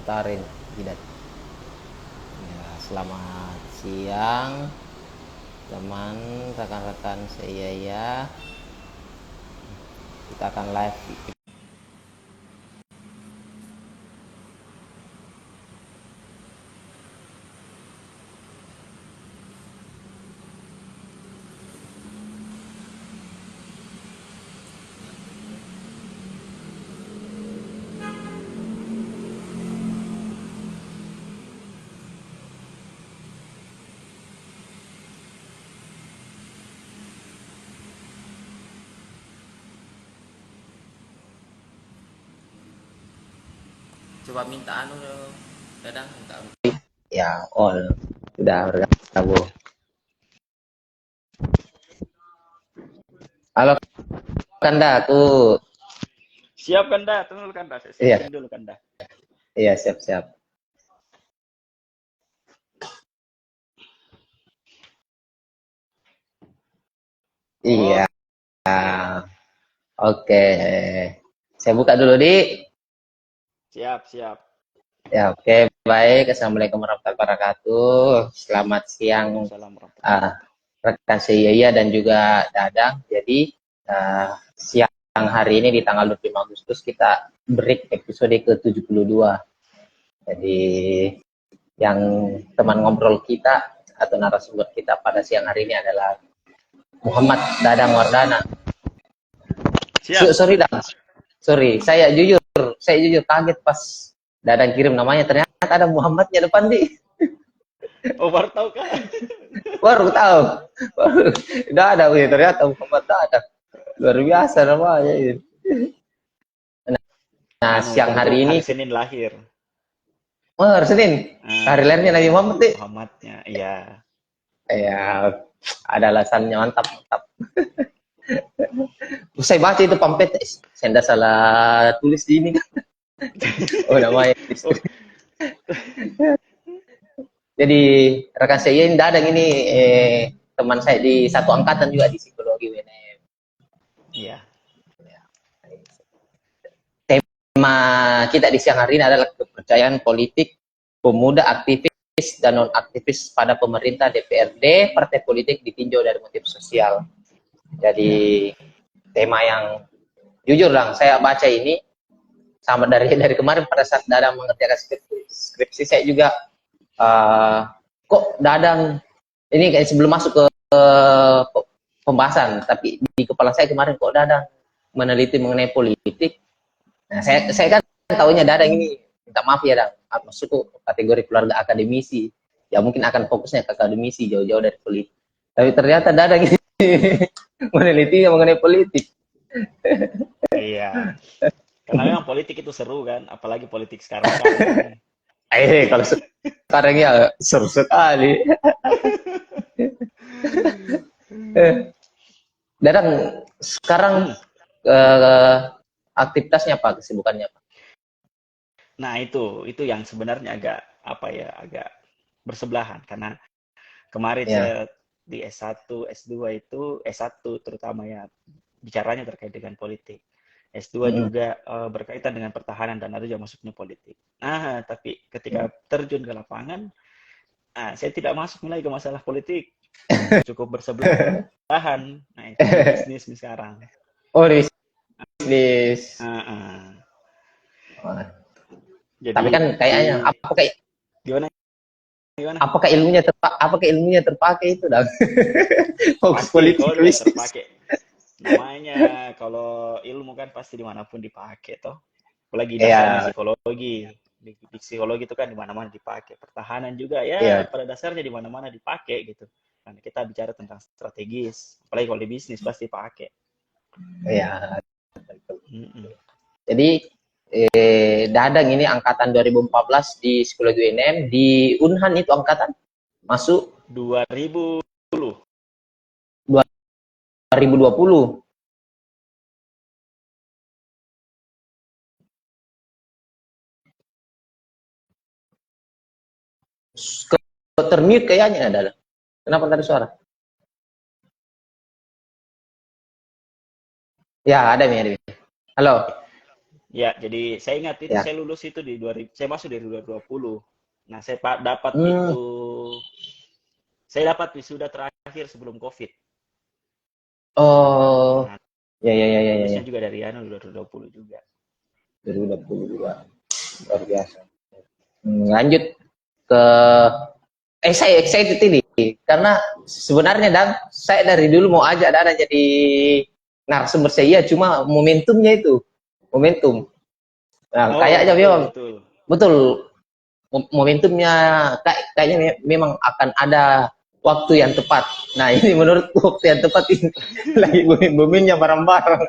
putarin tidak. Ya, selamat siang teman rekan-rekan saya ya. Kita akan live. Coba minta anu Dadang, minta anu. Ya, all sudah bergabung. Halo Kanda, aku. Siap Kanda, tunggu Kanda, saya Iya, setting dulu Kanda. iya siap-siap. Iya, Oke, oke. Saya buka dulu, Di. siap, siap. Ya, oke. Baik. Assalamualaikum warahmatullahi wabarakatuh. Selamat siang, Waalaikumsalam warahmatullahi uh, wabarakatuh. rekan saya dan juga Dadang. Jadi, siang hari ini di tanggal 25 Agustus kita break episode ke-72. Jadi, yang teman ngobrol kita atau narasumber kita pada siang hari ini adalah Muhammad Dadang Wardana. Siap. Sorry, Dang. Sorry, saya jujur kaget pas Dadang kirim namanya, ternyata ada Muhammadnya depan, Di. Oh, baru tahu kah? Baru tahu. Baru, udah ada, ternyata Muhammad Dadang. Luar biasa namanya. Nah, Anu, siang hari kebetulan ini, hari Senin lahir. hari Senin, hari lahirnya Nabi Iya, Muhammad, Di. Muhammadnya, iya. Ya, ada alasannya, mantap, mantap. Saya baca itu pamflet, saya tidak salah tulis di ini. Oh, namanya. Oh, Jadi rekan saya ini Dadang ini teman saya di satu angkatan juga di psikologi UNM. iya. Tema kita di siang hari ini adalah kepercayaan politik pemuda aktivis dan non aktivis pada pemerintah DPRD partai politik ditinjau dari motif sosial. Iya. Jadi tema yang jujur lang saya baca ini sama dari kemarin pada saat Dadang mengerjakan skripsi saya juga kok Dadang ini kayak sebelum masuk ke pembahasan, tapi di kepala saya kemarin kok Dadang meneliti mengenai politik. Nah, saya kan tahunya Dadang ini, minta maaf ya Dang, masuk ke kategori keluarga akademisi. Ya mungkin akan fokusnya ke akademisi jauh-jauh dari politik. Tapi ternyata Dadang ini menelitinya mengenai politik. Iya. Karena memang politik itu seru kan, apalagi politik sekarang-sekarang ini. Kalau sekarang ya seru sekali. Dadang sekarang Hmm. aktivitasnya apa, kesibukannya apa? Nah, itu yang sebenarnya agak apa ya, agak bersebelahan karena kemarin Ya. saya di S1, S2 itu S1 terutama ya bicaranya terkait dengan politik. S2 Mm-mm. juga berkaitan dengan pertahanan dan ada juga masuknya politik. Nah, tapi ketika terjun ke lapangan, saya tidak masuk mulai ke masalah politik, cukup bersebelahan. Nah, itu di bisnis nih sekarang. Oh, di bisnis. Ah, ah. Oh, tapi Jadi kan kayaknya gimana gimana? apakah ilmunya terpakai itu dan fokus Pasti politik kalau ke dilihat bisnis. terpakai. Namanya kalau ilmu kan pasti dimanapun dipakai toh. Apalagi dasarnya Iya, psikologi. Di psikologi itu kan di mana-mana dipakai. Pertahanan juga ya iya, pada dasarnya di mana-mana dipakai gitu. Karena kita bicara tentang strategis, apalagi kalau di bisnis pasti pakai. iya. Mm-mm. Jadi Dadang ini angkatan 2014 di psikologi UNM, di Unhan itu angkatan masuk 2010. 2020. Termute kayaknya adalah. Kenapa tadi suara? Ya, ada nih, ada nih. Halo. Ya, jadi saya ingat itu Ya. saya lulus itu di 2000, saya masuk di 2020. Nah, saya dapat Hmm. itu, saya dapat wisuda terakhir sebelum COVID. Oh, Nah, ya ya ya ya ya. lulusnya Ya. juga dari 2020 juga. 2022. Luar biasa. Lanjut ke saya excited ini karena sebenarnya dan saya dari dulu mau ajak Dana jadi narasumber saya, cuma momentumnya itu momentum. Nah, Oh, kayaknya betul, memang betul. betul momentumnya kayaknya memang akan ada waktu yang tepat. Nah, ini menurut waktu yang tepat ini lagi booming-boomingnya bareng-bareng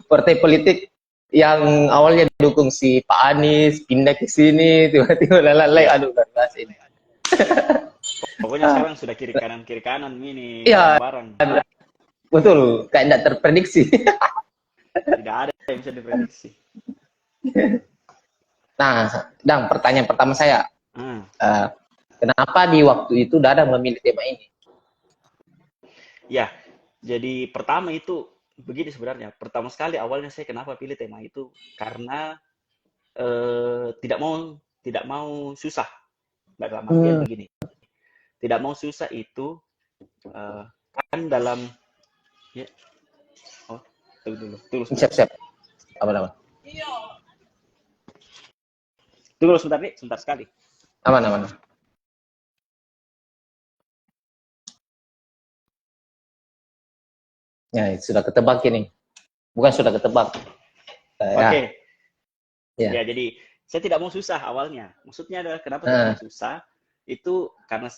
partai politik yang awalnya dukung si Pak Anies pindah ke sini tiba-tiba lalai, Iya. aduh luar biasa ini. Pokoknya sekarang sudah kiri kanan ini Iya, bareng-bareng. betul, kayak tidak terprediksi. Tidak ada yang bisa diprediksi. Nah, Dang, pertanyaan pertama saya, Hmm. kenapa di waktu itu Dadang memilih tema ini? Ya, jadi pertama itu begini sebenarnya. Pertama sekali awalnya saya kenapa pilih tema itu karena tidak mau susah. Dalam artian Hmm, begini, tidak mau susah itu eh, kan dalam ya, oh tunggu dulu, tunggu sebentar, siap-siap. Aman-aman. tunggu sebentar nih, sebentar sekali. Aman-aman. Ya, sudah ketebak ini. Bukan sudah ketebak. Ya, Oke, ya ya. jadi saya tidak mau susah awalnya. Maksudnya adalah kenapa tidak mau Nah, susah? Itu karena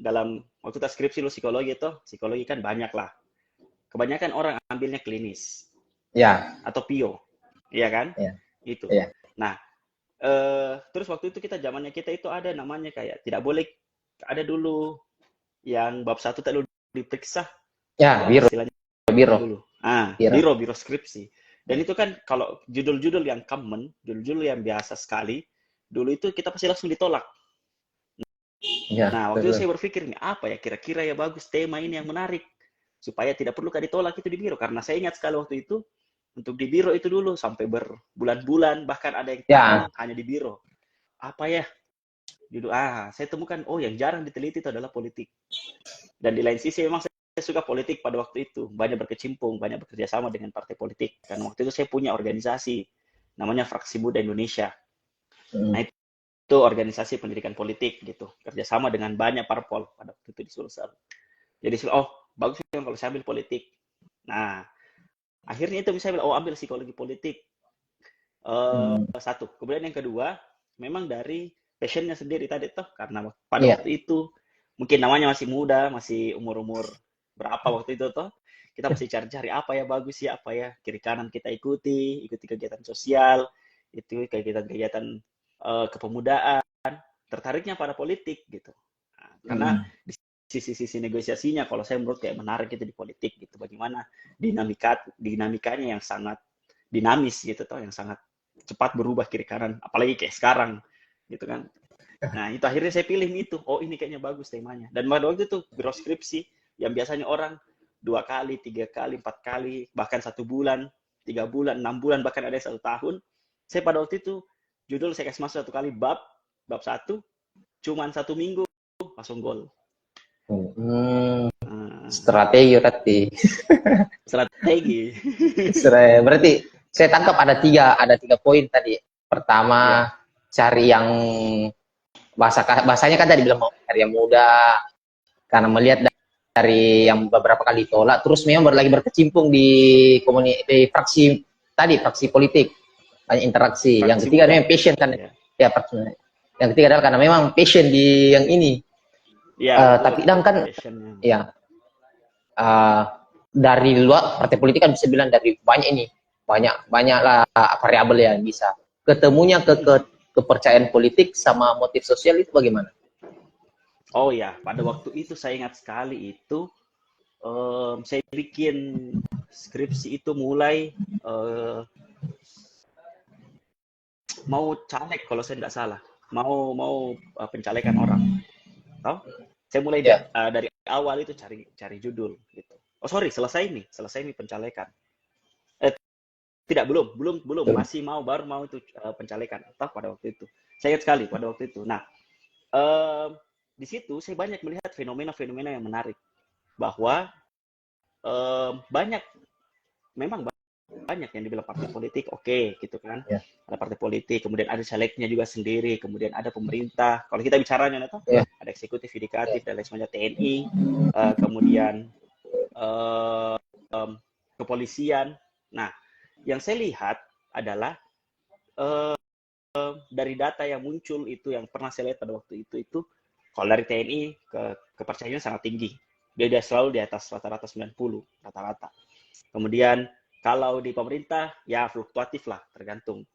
dalam waktu kita skripsi lu psikologi kan banyak lah. Kebanyakan orang ambilnya klinis ya, atau pio, iya kan? ya, Itu. ya. Nah, terus waktu itu zamannya kita itu ada namanya kayak tidak boleh ada dulu yang bab satu tak dulu diperiksa, itu Ya, apa biro, istilahnya biro, dulu? Ah, biro. biro skripsi. Dan itu kan kalau judul-judul yang common, judul-judul yang biasa sekali, dulu itu kita pasti langsung ditolak. Ya, Nah, waktu itu betul. saya berpikir nih, apa ya kira-kira ya bagus tema ini yang menarik supaya tidak perlu ditolak itu di biro, karena saya ingat sekali waktu itu untuk di biro itu dulu sampai berbulan-bulan, bahkan ada yang tahun Ya, hanya di biro. Apa ya judul, saya temukan, oh yang jarang diteliti itu adalah politik. Dan di lain sisi memang saya suka politik pada waktu itu, banyak berkecimpung, banyak bekerja sama dengan partai politik. Dan waktu itu saya punya organisasi namanya Fraksi Muda Indonesia. Nah, hmm, itu organisasi pendidikan politik gitu, kerjasama dengan banyak parpol pada waktu itu di Sulsel. Jadi oh bagus kan kalau saya ambil politik. Nah, akhirnya itu bisa bilang, oh ambil psikologi politik. hmm, Satu. Kemudian yang kedua, memang dari passionnya sendiri tadi toh, karena pada ya, waktu itu mungkin namanya masih muda, masih umur-umur berapa waktu itu toh, kita masih cari-cari apa ya bagus ya, apa ya kiri kanan kita ikuti kegiatan sosial, itu kegiatan-kegiatan kepemudaan, tertariknya pada politik gitu. Nah, karena hmm, di sisi negosiasinya, kalau saya menurut kayak menarik itu di politik gitu, bagaimana dinamikanya yang sangat dinamis gitu toh, yang sangat cepat berubah kiri kanan, apalagi kayak sekarang gitu kan. Nah itu akhirnya saya pilih itu, oh ini kayaknya bagus temanya. Dan pada waktu itu biro skripsi yang biasanya orang 2 kali, 3 kali, 4 kali, bahkan 1 bulan, 3 bulan, 6 bulan, bahkan ada 1 tahun, saya pada waktu itu judul saya kasih masuk 1 kali bab 1, cuman 1 minggu langsung gol. hmm. Hmm, Strategi berarti. strategi. Berarti saya tangkap ada tiga poin tadi. Pertama, Ya, cari yang bahasanya kan tadi bilang mau cari yang muda, karena melihat dari yang beberapa kali tolak, terus memang lagi berkecimpung di di fraksi tadi, fraksi politik, banyak interaksi. Yang fraksi ketiga muda. memang passion kan, Ya, ya yang ketiga adalah karena memang passion di yang ini. ya betul Tapi itu kan passionnya. ya uh, dari luar partai politik kan bisa bilang dari banyak ini, banyaklah variabel yang bisa ketemunya kepercayaan politik sama motif sosial itu bagaimana? Oh ya, pada waktu itu saya ingat sekali itu saya bikin skripsi itu mulai mau caleg kalau saya tidak salah, mau mau pencalekan orang, tahu? Saya mulai Ya, dari awal itu cari judul gitu. Oh sorry, selesai nih pencalekan. Tidak, belum, masih baru mau itu pencalekan atau pada waktu itu. Saya ingat sekali pada waktu itu. Nah, di situ saya banyak melihat fenomena-fenomena yang menarik bahwa banyak, memang banyak yang dibilang partai politik, oke, gitu kan. Ya. Ada partai politik, kemudian ada calegnya juga sendiri, kemudian ada pemerintah. Kalau kita bicaranya, Ya. ada eksekutif, yudikatif, dan lain sebagainya, TNI, kemudian kepolisian. Nah, yang saya lihat adalah dari data yang muncul itu, yang pernah saya lihat pada waktu itu kalau dari TNI kepercayaannya sangat tinggi. Dia selalu di atas rata-rata 90, rata-rata. Kemudian kalau di pemerintah, ya fluktuatif lah, tergantung.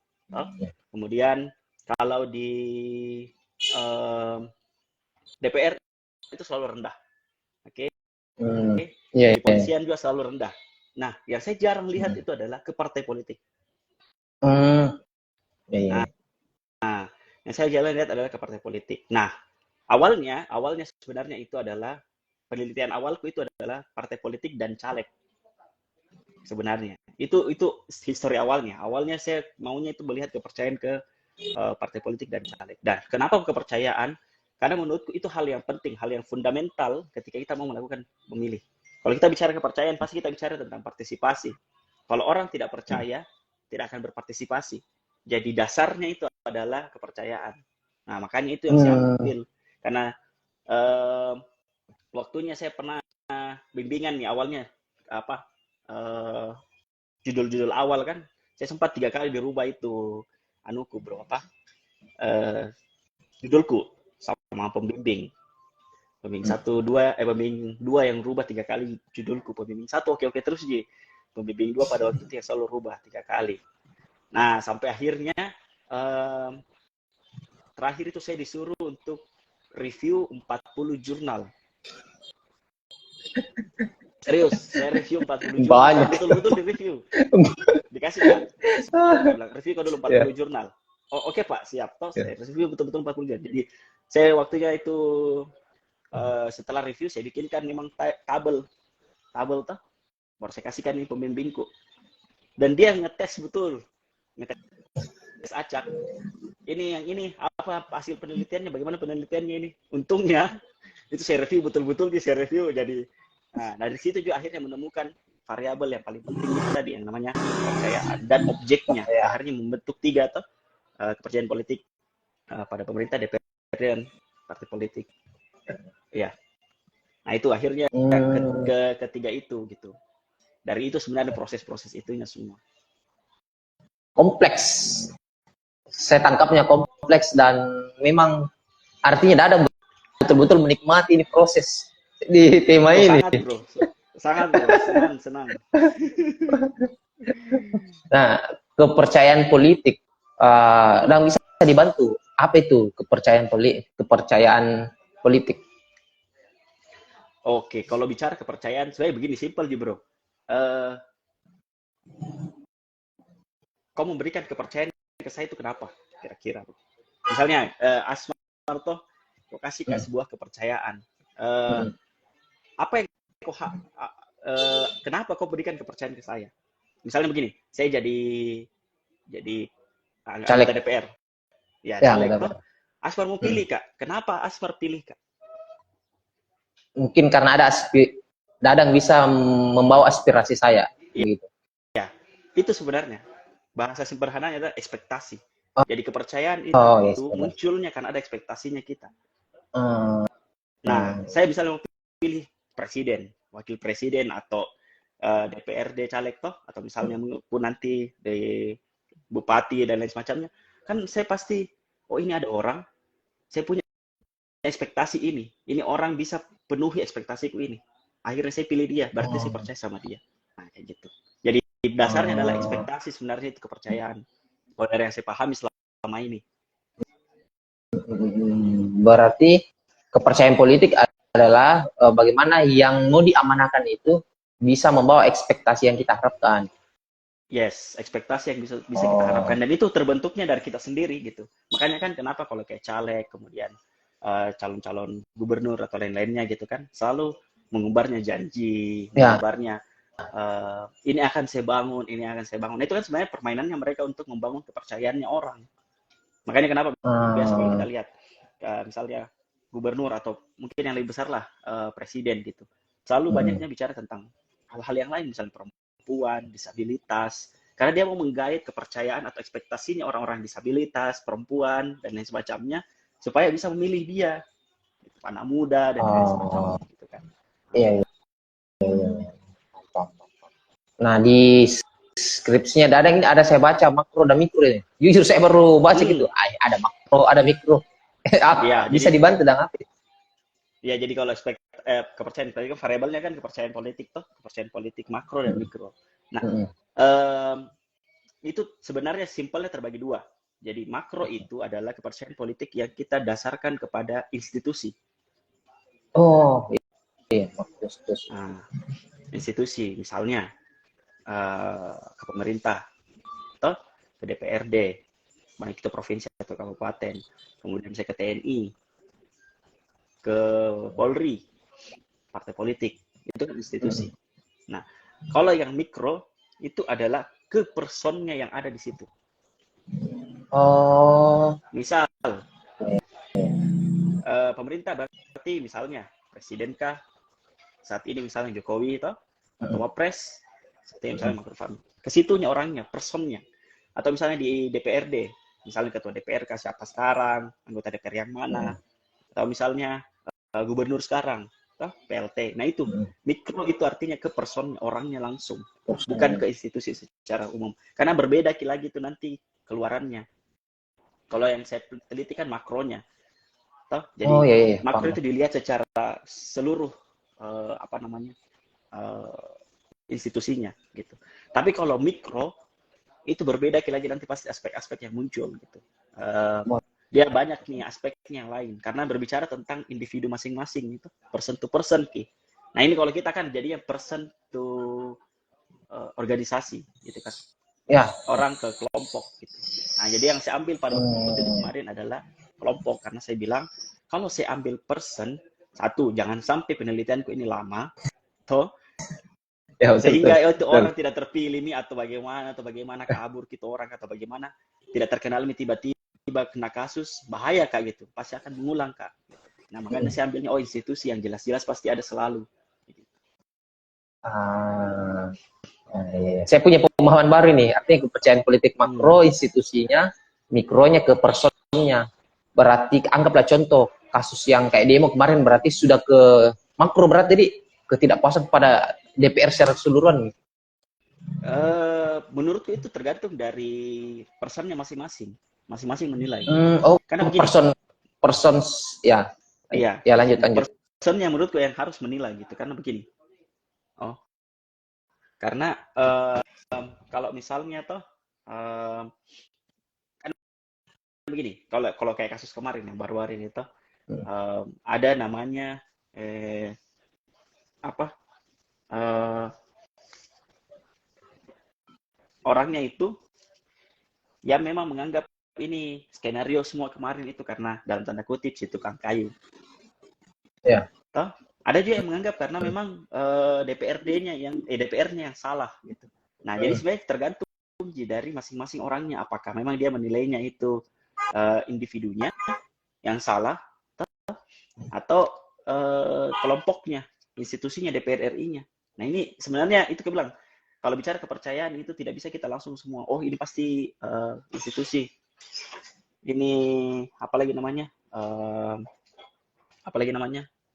Kemudian kalau di DPR itu selalu rendah. Oke. Di polisian juga selalu rendah. Nah, yang saya jarang lihat itu adalah ke partai politik. Nah, yang saya jarang lihat adalah ke partai politik. Nah, awalnya sebenarnya itu adalah, penelitian awalku itu adalah partai politik dan caleg. Sebenarnya itu histori awalnya saya maunya itu melihat kepercayaan ke partai politik dan caleg. Dan kenapa kepercayaan? Karena menurutku itu hal yang penting, hal yang fundamental ketika kita mau melakukan memilih. Kalau kita bicara kepercayaan, pasti kita bicara tentang partisipasi. Kalau orang tidak percaya, tidak akan berpartisipasi. Jadi dasarnya itu adalah kepercayaan. Nah, makanya itu yang saya ambil. Karena waktunya saya pernah bimbingan nih awalnya, judul-judul awal kan, saya sempat 3 kali dirubah itu judulku sama pembimbing. Pembimbing 2 yang rubah 3 kali judulku. Pembimbing 1 oke terus Ji. Pembimbing 2 pada waktu itu yang selalu rubah 3 kali. Nah, sampai akhirnya terakhir itu saya disuruh untuk review 40 jurnal. Serius, saya review 40 jurnal. Banyak. Betul-betul di-review. Dikasih kan? Bilang, review kau dulu 40 jurnal. Oh, oke Pak, siap. Toh, saya review betul-betul 40 jurnal. Jadi, saya waktunya itu setelah review, saya bikinkan memang tabel toh. Baru saya kasihkan ini pembimbingku. Dan dia ngetes betul. Ngetes acak. Ini apa hasil penelitiannya, bagaimana penelitiannya ini. Untungnya, itu saya review betul-betul, saya review. Jadi, nah, dari situ juga akhirnya menemukan variabel yang paling penting itu tadi, yang namanya kepercayaan dan objeknya. Akhirnya membentuk 3 toh, kepercayaan politik pada pemerintah, DPR, dan partai politik. Ya. Nah, itu akhirnya ketiga itu gitu. Dari itu sebenarnya proses-proses itunya semua. Kompleks. Saya tangkapnya kompleks dan memang artinya Dadang betul-betul menikmati ini proses di tema ini. Sangat bro, senang. Nah, kepercayaan politik dan bisa dibantu. Apa itu kepercayaan politik? Oke, kalau bicara kepercayaan, sebenarnya begini, simpel sih bro. Kau memberikan kepercayaan ke saya itu kenapa? Kira-kira. Misalnya, Asmar toh, kau kasih sebuah kepercayaan. Apa yang kau kenapa kau berikan kepercayaan ke saya? Misalnya begini, saya jadi anggota DPR. Ya, caleg toh. Asmar mau pilih Kak. Kenapa Asmar pilih Kak? Mungkin karena ada Dadang bisa membawa aspirasi saya. Gitu. Ya, itu sebenarnya bahasa sederhananya adalah ekspektasi. Jadi kepercayaan itu munculnya karena ada ekspektasinya kita. Nah, saya bisa pilih presiden, wakil presiden, atau DPRD caleg toh, atau misalnya pun nanti di bupati dan lain semacamnya. Kan saya pasti, oh ini ada orang, saya punya ekspektasi ini orang bisa penuhi ekspektasiku ini. Akhirnya saya pilih dia, berarti saya percaya sama dia. Nah, kayak gitu. Jadi dasarnya adalah ekspektasi, sebenarnya itu kepercayaan. Kalau dari yang saya pahami selama ini. Berarti kepercayaan politik adalah bagaimana yang mau diamanahkan itu bisa membawa ekspektasi yang kita harapkan. Yes, ekspektasi yang bisa kita harapkan, dan itu terbentuknya dari kita sendiri gitu. Makanya kan kenapa kalau kayak caleg, kemudian calon-calon gubernur atau lain-lainnya gitu kan, selalu mengubarnya janji, mengubarnya ini akan saya bangun, ini akan saya bangun. Nah, itu kan sebenarnya permainannya mereka untuk membangun kepercayaannya orang. Makanya kenapa biasa kalau kita lihat misalnya gubernur atau mungkin yang lebih besar lah presiden gitu, selalu banyaknya bicara tentang hal-hal yang lain, misalnya perempuan, disabilitas, karena dia mau menggait kepercayaan atau ekspektasinya orang-orang disabilitas, perempuan dan lain semacamnya supaya bisa memilih dia, gitu, anak muda dan lain semacamnya gitu kan. Iya, iya. Nah, di skripsinya Dadang ini ada saya baca makro dan mikro ini. Jujur saya baru baca gitu. Ada makro, ada mikro. Ya, Bisa jadi dibantu dengan apa? ya jadi kalau kepercayaan politik kan variabelnya kan kepercayaan politik toh, kepercayaan politik makro dan mikro. Nah, itu sebenarnya simpelnya terbagi dua. Jadi makro itu adalah kepercayaan politik yang kita dasarkan kepada institusi. Oh, iya, Nah, institusi misalnya ke pemerintah atau ke DPRD, baik itu provinsi atau kabupaten, kemudian saya ke TNI, ke Polri, partai politik, itu kan institusi. Nah, kalau yang mikro itu adalah ke personnya yang ada di situ. Oh, misal pemerintah berarti misalnya presiden kah saat ini misalnya Jokowi itu atau Wapres seperti misalnya Ma'ruf Amin. Kesitunya orangnya, personnya. Atau misalnya di DPRD, misalnya ketua DPR kah siapa sekarang, anggota DPR yang mana, atau misalnya gubernur sekarang, atau PLT. Nah itu mikro itu artinya ke person orangnya langsung, bukan ke institusi secara umum. Karena berbeda lagi itu nanti keluarannya. Kalau yang saya teliti kan makronya. Jadi iya, makro paham. itu dilihat secara seluruh institusinya gitu. Tapi kalau mikro itu berbeda lagi nanti pasti aspek-aspek yang muncul gitu. Dia banyak nih aspeknya yang lain karena berbicara tentang individu masing-masing itu person to person ki. Nah ini kalau kita kan jadinya person to organisasi gitu kan. Ya. Orang ke kelompok gitu. Nah jadi yang saya ambil pada waktu itu kemarin adalah kelompok karena saya bilang kalau saya ambil person satu jangan sampai penelitianku ini lama toh Ya, sehingga betul. itu orang tidak terpilih nih atau bagaimana kabur kita orang atau bagaimana tidak terkenal nih tiba-tiba kena kasus bahaya kak gitu pasti akan mengulang kak. Nah makanya saya ambilnya institusi yang jelas-jelas pasti ada selalu. Iya. Saya punya pemahaman baru nih, artinya kepercayaan politik makro institusinya, mikronya ke personnya. Berarti anggaplah contoh kasus yang kayak demo kemarin berarti sudah ke makro berarti jadi ketidakpuasan pada DPR secara keseluruhan. Menurutku itu tergantung dari personnya masing-masing menilai. Karena person ya. Iya. Ya lanjut. Person yang menurutku yang harus menilai gitu karena begini. Karena kalau misalnya toh kan begini, kalau kayak kasus kemarin yang baru-baru ini toh ada namanya orangnya itu yang memang menganggap ini skenario semua kemarin itu karena dalam tanda kutip si tukang kayu. Ya. Toh ada juga yang menganggap karena memang DPRD-nya DPR-nya yang salah gitu. Nah, jadi sebenarnya tergantung dari masing-masing orangnya apakah memang dia menilainya itu individunya yang salah atau kelompoknya, institusinya DPR RI-nya. Nah, ini sebenarnya itu kebilang kalau bicara kepercayaan itu tidak bisa kita langsung semua ini pasti institusi. Ini apalagi namanya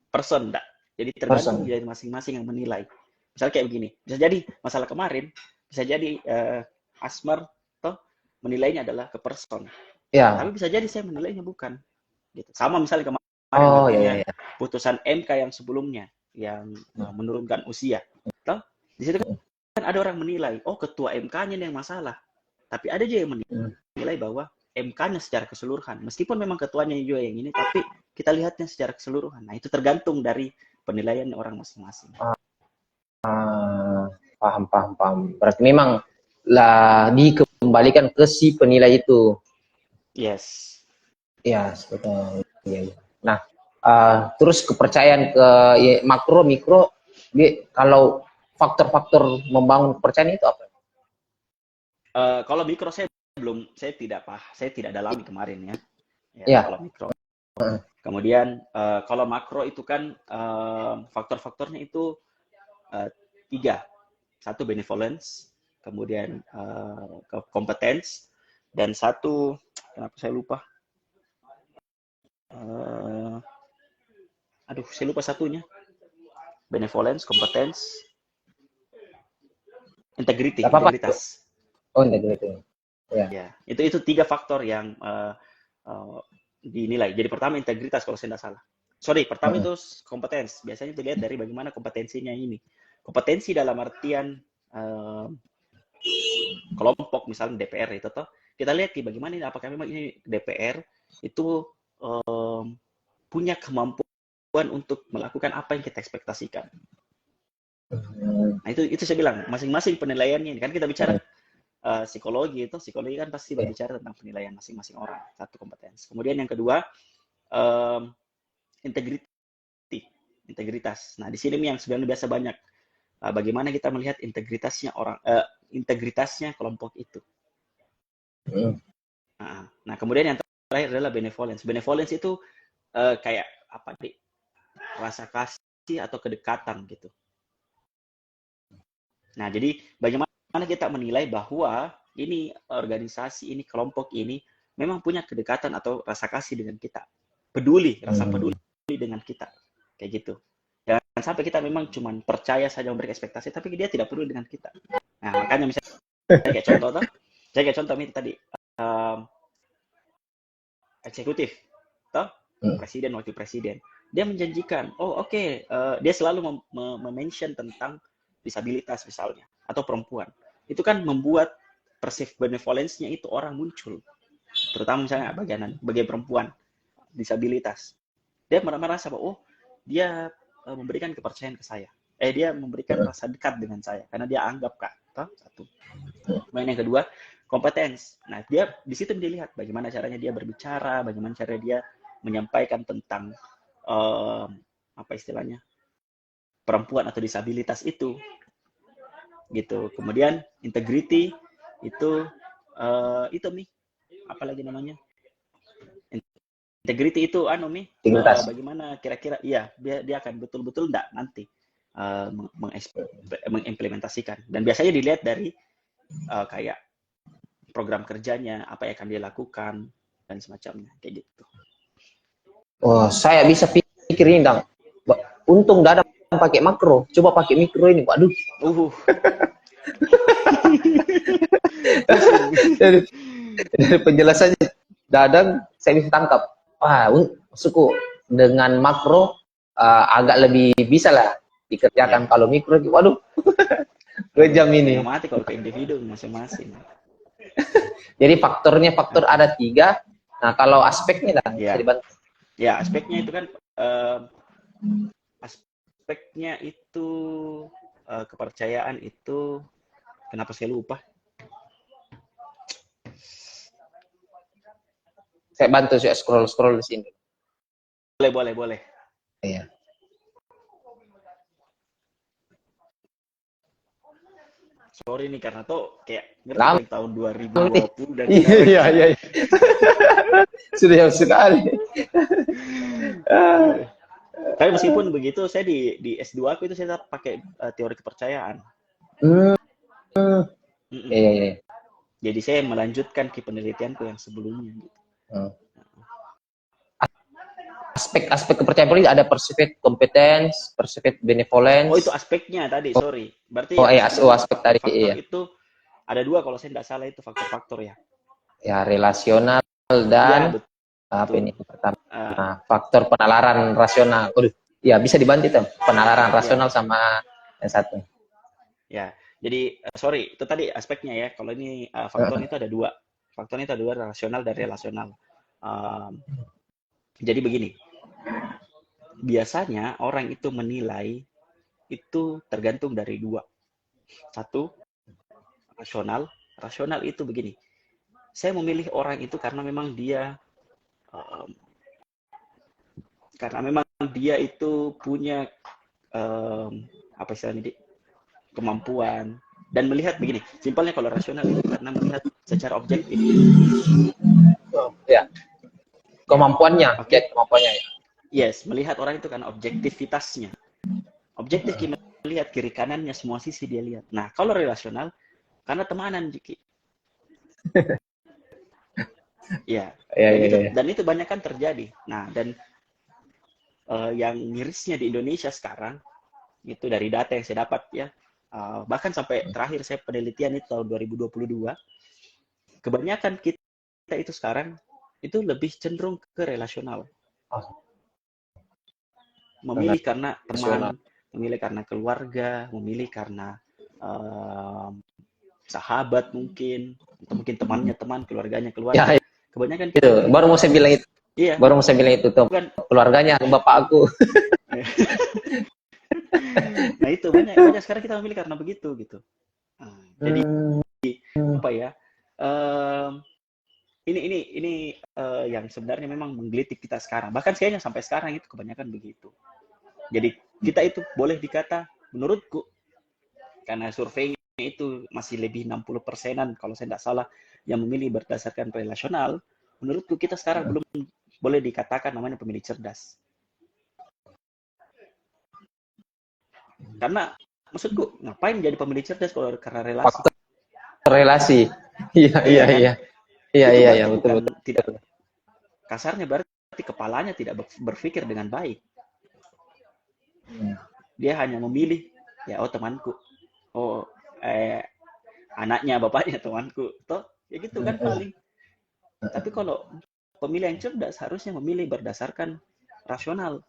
person enggak. Jadi tergantung dari masing-masing yang menilai. Misalnya kayak begini, bisa jadi masalah kemarin, bisa jadi Asmar toh menilainya adalah ke person. Ya. Tapi bisa jadi saya menilainya bukan. Gitu. Sama misalnya kemarin putusan MK yang sebelumnya yang menurunkan usia. Toh di situ kan ada orang menilai, ketua MK-nya yang masalah. Tapi ada juga yang menilai bahwa MK-nya secara keseluruhan. Meskipun memang ketuanya juga yang ini, tapi kita lihatnya secara keseluruhan. Nah, itu tergantung dari penilaian orang masing-masing. Paham. Berarti memang lah dikembalikan ke si penilai itu. Yes. Ya, sebetulnya. Ya. Nah, terus kepercayaan ke makro, mikro, kalau faktor-faktor membangun kepercayaan itu apa? Kalau mikro saya tidak dalami kemarin ya. Ya. Kalau mikro. Kemudian kalau makro itu kan faktor-faktornya itu 3. Satu benevolence, kemudian competence, dan satu kenapa saya lupa? Saya lupa satunya. Benevolence, competence, integritas. Oh, integritas. Ya, itu 3 faktor yang dinilai. Jadi pertama integritas kalau saya tidak salah. Pertama itu kompetens. Biasanya dilihat dari bagaimana kompetensinya ini. Kompetensi dalam artian kelompok, misalnya DPR itu toh. Kita lihat bagaimana ini, apakah memang ini DPR itu punya kemampuan untuk melakukan apa yang kita ekspektasikan. Nah, itu saya bilang, masing-masing penilaiannya ini kan kita bicara psikologi kan pasti berbicara tentang penilaian masing-masing orang, satu kompetensi. Kemudian yang kedua integritas. Nah, di sini yang sebenarnya biasa banyak bagaimana kita melihat integritasnya kelompok itu. Nah, kemudian yang terakhir adalah benevolence. Benevolence itu kayak apa nih? Rasa kasih atau kedekatan gitu. Nah, jadi bagaimana kita menilai bahwa ini organisasi, ini kelompok ini memang punya kedekatan atau rasa kasih dengan kita. Rasa peduli dengan kita. Kayak gitu. Jangan sampai kita memang cuma percaya saja memberi ekspektasi, tapi dia tidak peduli dengan kita. Nah, makanya misalnya kayak contoh tadi, eksekutif, presiden, wakil presiden. Dia menjanjikan, dia selalu mention tentang disabilitas misalnya, atau perempuan. Itu kan membuat perceived benevolence-nya itu orang muncul. Terutama misalnya bagian perempuan, disabilitas. Dia merasa bahwa, dia memberikan kepercayaan ke saya. Dia memberikan rasa dekat dengan saya, karena dia anggap satu. Kemudian yang kedua, kompetens. Nah, dia di situ dilihat bagaimana caranya dia berbicara, bagaimana caranya dia menyampaikan tentang apa istilahnya, perempuan atau disabilitas itu, gitu. Kemudian integrity itu apa lagi namanya? Integrity itu bagaimana kira-kira dia akan betul-betul enggak nanti mengimplementasikan. Dan biasanya dilihat dari kayak program kerjanya, apa yang akan dia lakukan dan semacamnya, kayak gitu. Oh, saya bisa pikirin, Dang. Untung Dadang pakai makro, coba pakai mikro ini, waduh. dari penjelasannya Dadang, saya bisa tangkap. Wah, maksudku dengan makro agak lebih bisa lah dikerjakan. Kalau mikro, waduh, kejam ini. Mati kalau ke individu masing-masing. Jadi faktor ada 3. Nah, kalau aspeknya lah bisa dibantu. Ya, aspeknya itu kan aspeknya itu kepercayaan itu, kenapa saya lupa? Saya bantu saya scroll di sini. Boleh. Iya. Sorry nih, karena tuh kayak dari tahun 2020 dan iya. Sudah jauh sekali. Tapi meskipun begitu, saya di S2 aku itu saya tetap pakai teori kepercayaan. Iya. Jadi saya melanjutkan ke penelitianku yang sebelumnya. Gitu. Aspek kepercayaan politik ada perceived competence, perceived benevolence. Oh, itu aspeknya tadi, sorry. Berarti aspek tadi faktor itu ada 2 kalau saya tidak salah, itu faktor-faktor ya. Ya, relasional dan apa ini pertama? Faktor penalaran rasional. Ya bisa dibantu tuh, penalaran rasional sama yang satu. Ya, jadi sorry, itu tadi aspeknya ya. Kalau ini faktornya itu ada 2. Faktornya itu ada 2, rasional dan relasional. Jadi begini, biasanya orang itu menilai itu tergantung dari 2. Satu, rasional. Rasional itu begini, saya memilih orang itu karena memang dia itu punya apa istilahnya, kemampuan, dan melihat begini, simpelnya kalau rasional itu karena melihat secara objektif. Ya, kemampuannya, Oke, kemampuannya ya. yes, melihat orang itu karena objektivitasnya. Objektif kita melihat kiri kanannya, semua sisi dia lihat. Nah, kalau relasional karena temanan, Jiki. Ya, Ya, dan ya, itu ya. dan itu banyak kan terjadi. Nah, dan yang mirisnya di Indonesia sekarang itu dari data yang saya dapat ya, bahkan sampai terakhir saya penelitian itu tahun 2022, kebanyakan kita itu sekarang itu lebih cenderung ke relasional. Memilih karena teman, memilih karena keluarga, memilih karena sahabat mungkin, atau mungkin temannya teman, keluarganya keluarga. Ya, Kebanyakan itu. kita memilih. Baru mau saya bilang itu. Iya. Baru mau saya bilang itu tuh. Bukan. Keluarganya bapak aku. Nah itu banyak sekarang kita memilih karena begitu gitu. Jadi apa ya? Ini yang sebenarnya memang menggelitik kita sekarang. Bahkan kayaknya sampai sekarang itu kebanyakan begitu. Jadi kita itu boleh dikata, menurutku, karena surveinya itu masih lebih 60%-an kalau saya tidak salah yang memilih berdasarkan relasional. Menurutku kita sekarang belum boleh dikatakan namanya pemilih cerdas. Karena maksudku ngapain jadi pemilih cerdas kalau karena relasi? Faktor relasi. Iya, kan? iya. Iya, betul. Tidak, kasarnya berarti kepalanya tidak berpikir dengan baik. Dia hanya memilih, ya temanku, anaknya, bapaknya temanku, toh ya gitu kan paling. Tapi kalau pemilih yang cerdas harusnya memilih berdasarkan rasional,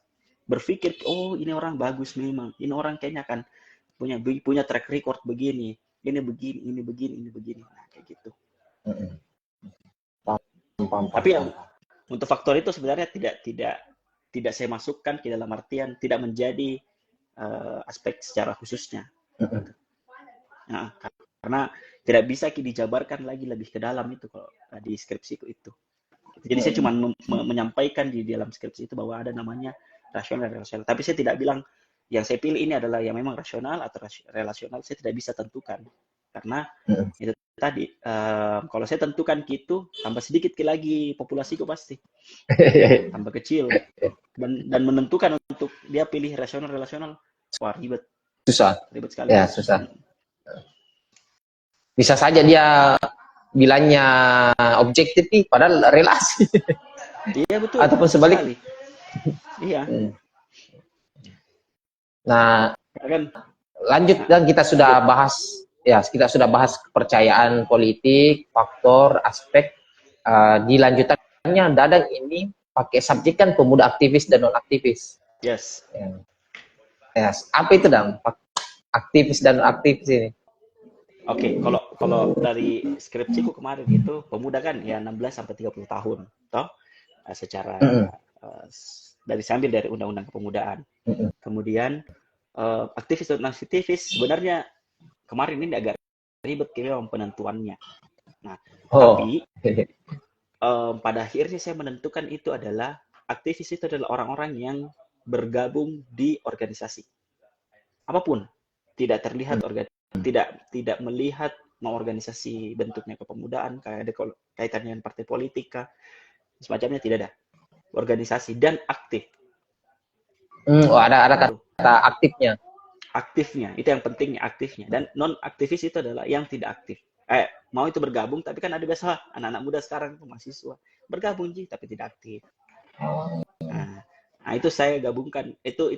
berpikir, ini orang bagus memang, ini orang kayaknya akan punya track record begini, ini begini, nah kayak gitu. Tapi yang untuk faktor itu sebenarnya tidak saya masukkan ke dalam artian tidak menjadi aspek secara khususnya. Nah, karena tidak bisa dijabarkan lagi lebih ke dalam itu kalau di skripsiku itu. Jadi saya cuma menyampaikan di dalam skripsi itu bahwa ada namanya rasional. Tapi saya tidak bilang yang saya pilih ini adalah yang memang rasional atau relasional. Saya tidak bisa tentukan karena itu tadi kalau saya tentukan gitu tambah sedikit lagi populasiku pasti tambah kecil dan menentukan untuk dia pilih rasional, wah ribet sekali ya. Susah. Bisa saja dia bilangnya objektif nih padahal relasi. Iya betul, ataupun sebalik sekali. Iya. Nah kan lanjut dan kita sudah bahas kepercayaan politik, faktor, aspek. Dilanjutannya Dadang ini pakai subjek kan pemuda aktivis dan non aktivis. Yes. Apa itu Dang? Aktivis dan non aktivis ini? Oke, kalau dari skripsiku kemarin itu pemuda kan ya 16 sampai 30 tahun, toh secara dari sambil dari undang-undang kepemudaan. Kemudian aktivis dan aktivis sebenarnya kemarin ini agak ribet memang penentuannya. Nah, tapi pada akhirnya saya menentukan itu adalah aktivis itu adalah orang-orang yang bergabung di organisasi. Apapun, tidak terlihat tidak melihat mau organisasi bentuknya kepemudaan, kayak ada kaitannya dengan partai politik, semacamnya tidak ada. Organisasi dan aktif. Ada kata aktifnya. Aktifnya, itu yang pentingnya aktifnya. Dan non aktivis itu adalah yang tidak aktif. Mau itu bergabung, tapi kan ada biasa anak-anak muda sekarang mahasiswa bergabung tapi tidak aktif. Nah, itu saya gabungkan. Itu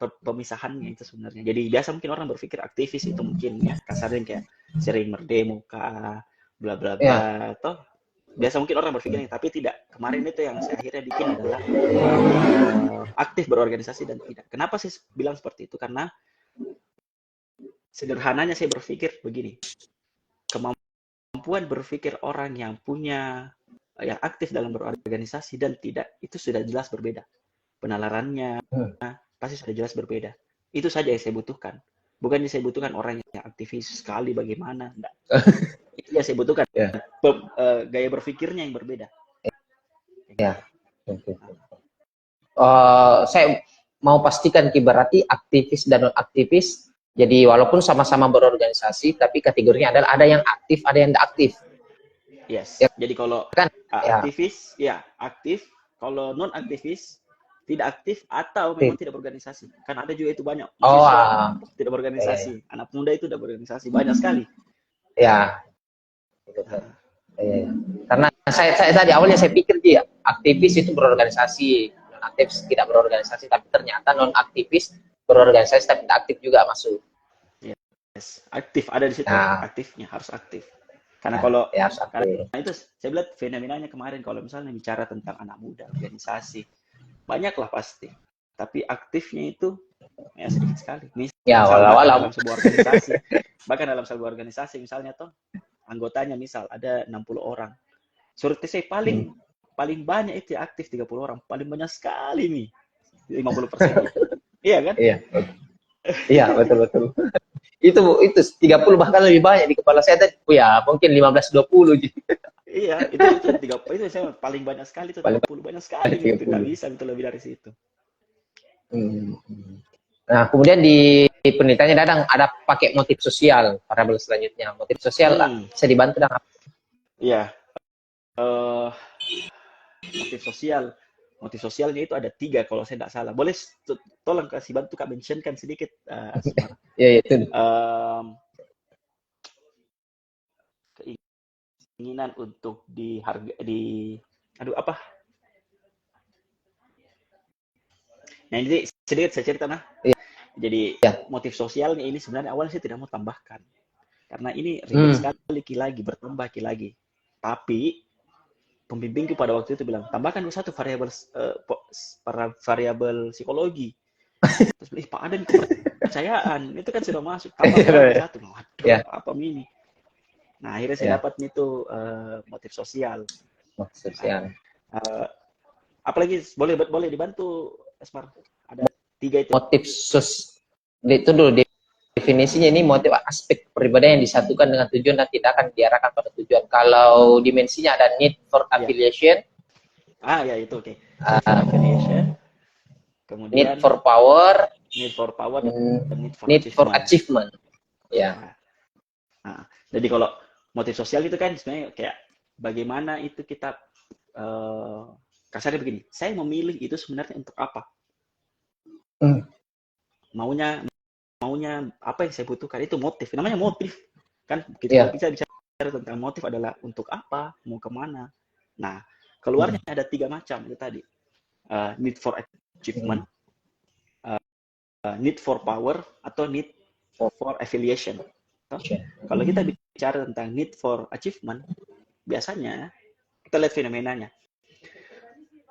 pemisahannya itu sebenarnya. Jadi biasa mungkin orang berpikir aktivis itu mungkin ya kasarnya kayak sering berdemo bla bla bla. Toh biasa mungkin orang berpikirnya, tapi tidak. Kemarin itu yang saya akhirnya bikin adalah aktif berorganisasi dan tidak. Kenapa saya bilang seperti itu? Karena sederhananya saya berpikir begini. Kemampuan berpikir orang yang aktif dalam berorganisasi dan tidak itu sudah jelas berbeda. Penalarannya pasti sudah jelas berbeda. Itu saja yang saya butuhkan. Bukannya saya butuhkan orang yang aktivis sekali bagaimana. Enggak. Itu yang saya butuhkan. Gaya berpikirnya yang berbeda. Ya. Saya mau pastikan berarti aktivis dan non aktivis Jadi walaupun sama-sama berorganisasi, tapi kategorinya adalah ada yang aktif, ada yang tidak aktif. Yes. Ya Jadi kalau kan? Ya, aktivis, ya aktif. Kalau non aktivis, tidak aktif atau memang aktif. tidak berorganisasi. Kan ada juga itu banyak. Oh, Mahasiswa tidak ya, berorganisasi. Anak muda itu tidak berorganisasi. Banyak sekali. ya, betul. Nah, Ya. Karena saya tadi awalnya saya pikir dia aktivis itu berorganisasi, non aktif tidak berorganisasi, tapi ternyata non aktivis berorganisasi tapi tidak aktif juga masuk. yes. Aktif ada di situ. Nah, Aktifnya harus aktif. Karena ya, kalau ya harus aktif. itu saya lihat fenomenanya kemarin kalau misalnya bicara tentang anak muda, organisasi, banyaklah pasti. Tapi aktifnya itu ya sedikit sekali. Ya, Misal walau-walau. bahkan dalam sebuah organisasi misalnya toh anggotanya misal ada 60 orang. Survei saya paling banyak itu yang aktif 30 orang, paling banyak sekali nih. 50%. Iya kan? Iya, iya betul. Itu 30 bahkan lebih banyak di kepala saya tadi. Oh ya, mungkin 15-20 gitu. Iya, itu saya paling banyak sekali itu Paling 30, banyak sekali banyak itu nggak 30. bisa itu lebih dari situ. Hmm. Nah, kemudian di penelitiannya Dadang ada pakai motif sosial variabel selanjutnya. Motif sosial bisa dibantu dengan apa? Iya, eh motif sosial. Motif sosialnya itu ada 3 kalau saya tidak salah. Boleh tolong kasih bantu Kak mentionkan sedikit, Asmar. Iya, itu. Keinginan untuk aduh apa? Nah ini sedikit saya cerita nah. Iya. Jadi Ya. motif sosialnya ini sebenarnya awalnya saya tidak mau tambahkan. Karena ini ribet sekali lagi, bertambah lagi. Tapi pembimbingku pada waktu itu bilang, tambahkan satu variabel psikologi. Terus Pak Aden kepercayaan, itu kan sudah masuk. Tambahkan lagi satu. Waduh, Ya. apa ini? Nah, akhirnya saya dapat itu motif sosial. Motif sosial. Apalagi boleh dibantu, Esmar. Ada 3 itu. Motif itu dulu definisinya ini motif aspek kepribadian yang disatukan dengan tujuan dan tidak akan diarahkan pada tujuan. Kalau dimensinya ada need for affiliation. Ya itu oke. Need for affiliation. Kemudian Need for power. Dan need for achievement. Ya. Nah, jadi kalau motif sosial itu kan sebenarnya kayak bagaimana itu kita kasarnya begini. Saya memilih itu sebenarnya untuk apa? Maunya apa yang saya butuhkan itu motif. Namanya motif kan. Kita bisa bicara tentang motif adalah untuk apa, mau kemana. Nah, keluarnya ada 3 macam itu tadi. Need for achievement, need for power, atau need for affiliation. Kalau kita bicara tentang need for achievement, biasanya kita lihat fenomenanya.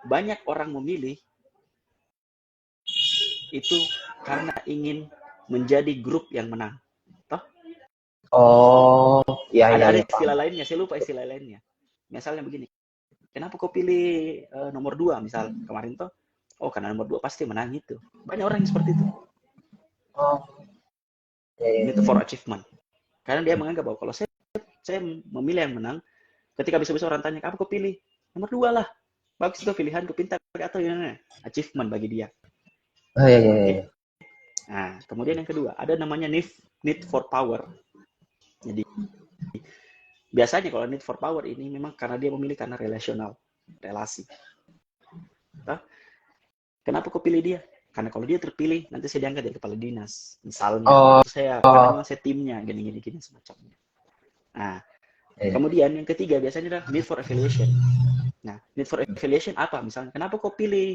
Banyak orang memilih itu karena ingin menjadi grup yang menang. Toh? Oh, ya. Ada istilah lainnya, saya lupa istilah lainnya. Misalnya begini, kenapa kau pilih nomor 2 misal kemarin toh? Oh, karena nomor 2 pasti menang itu. Banyak orang yang seperti itu. Oh. Need for achievement. Karena dia menganggap bahwa kalau saya memilih yang menang, ketika bisa-bisa orang tanya, apa kau pilih? Nomor 2 lah. Bagus itu pilihanku, pintar atau gimana? Achievement bagi dia. Oh, iya. Nah, kemudian yang kedua, ada namanya need for power. Jadi, biasanya kalau need for power ini memang karena dia memilih karena relasi. Nah, kenapa kau pilih dia? Karena kalau dia terpilih, nanti saya diangkat jadi kepala dinas. Misalnya, karena saya timnya, gini semacamnya. Nah, kemudian yang ketiga biasanya adalah need for affiliation. Nah, need for affiliation apa? Misalnya, kenapa kau pilih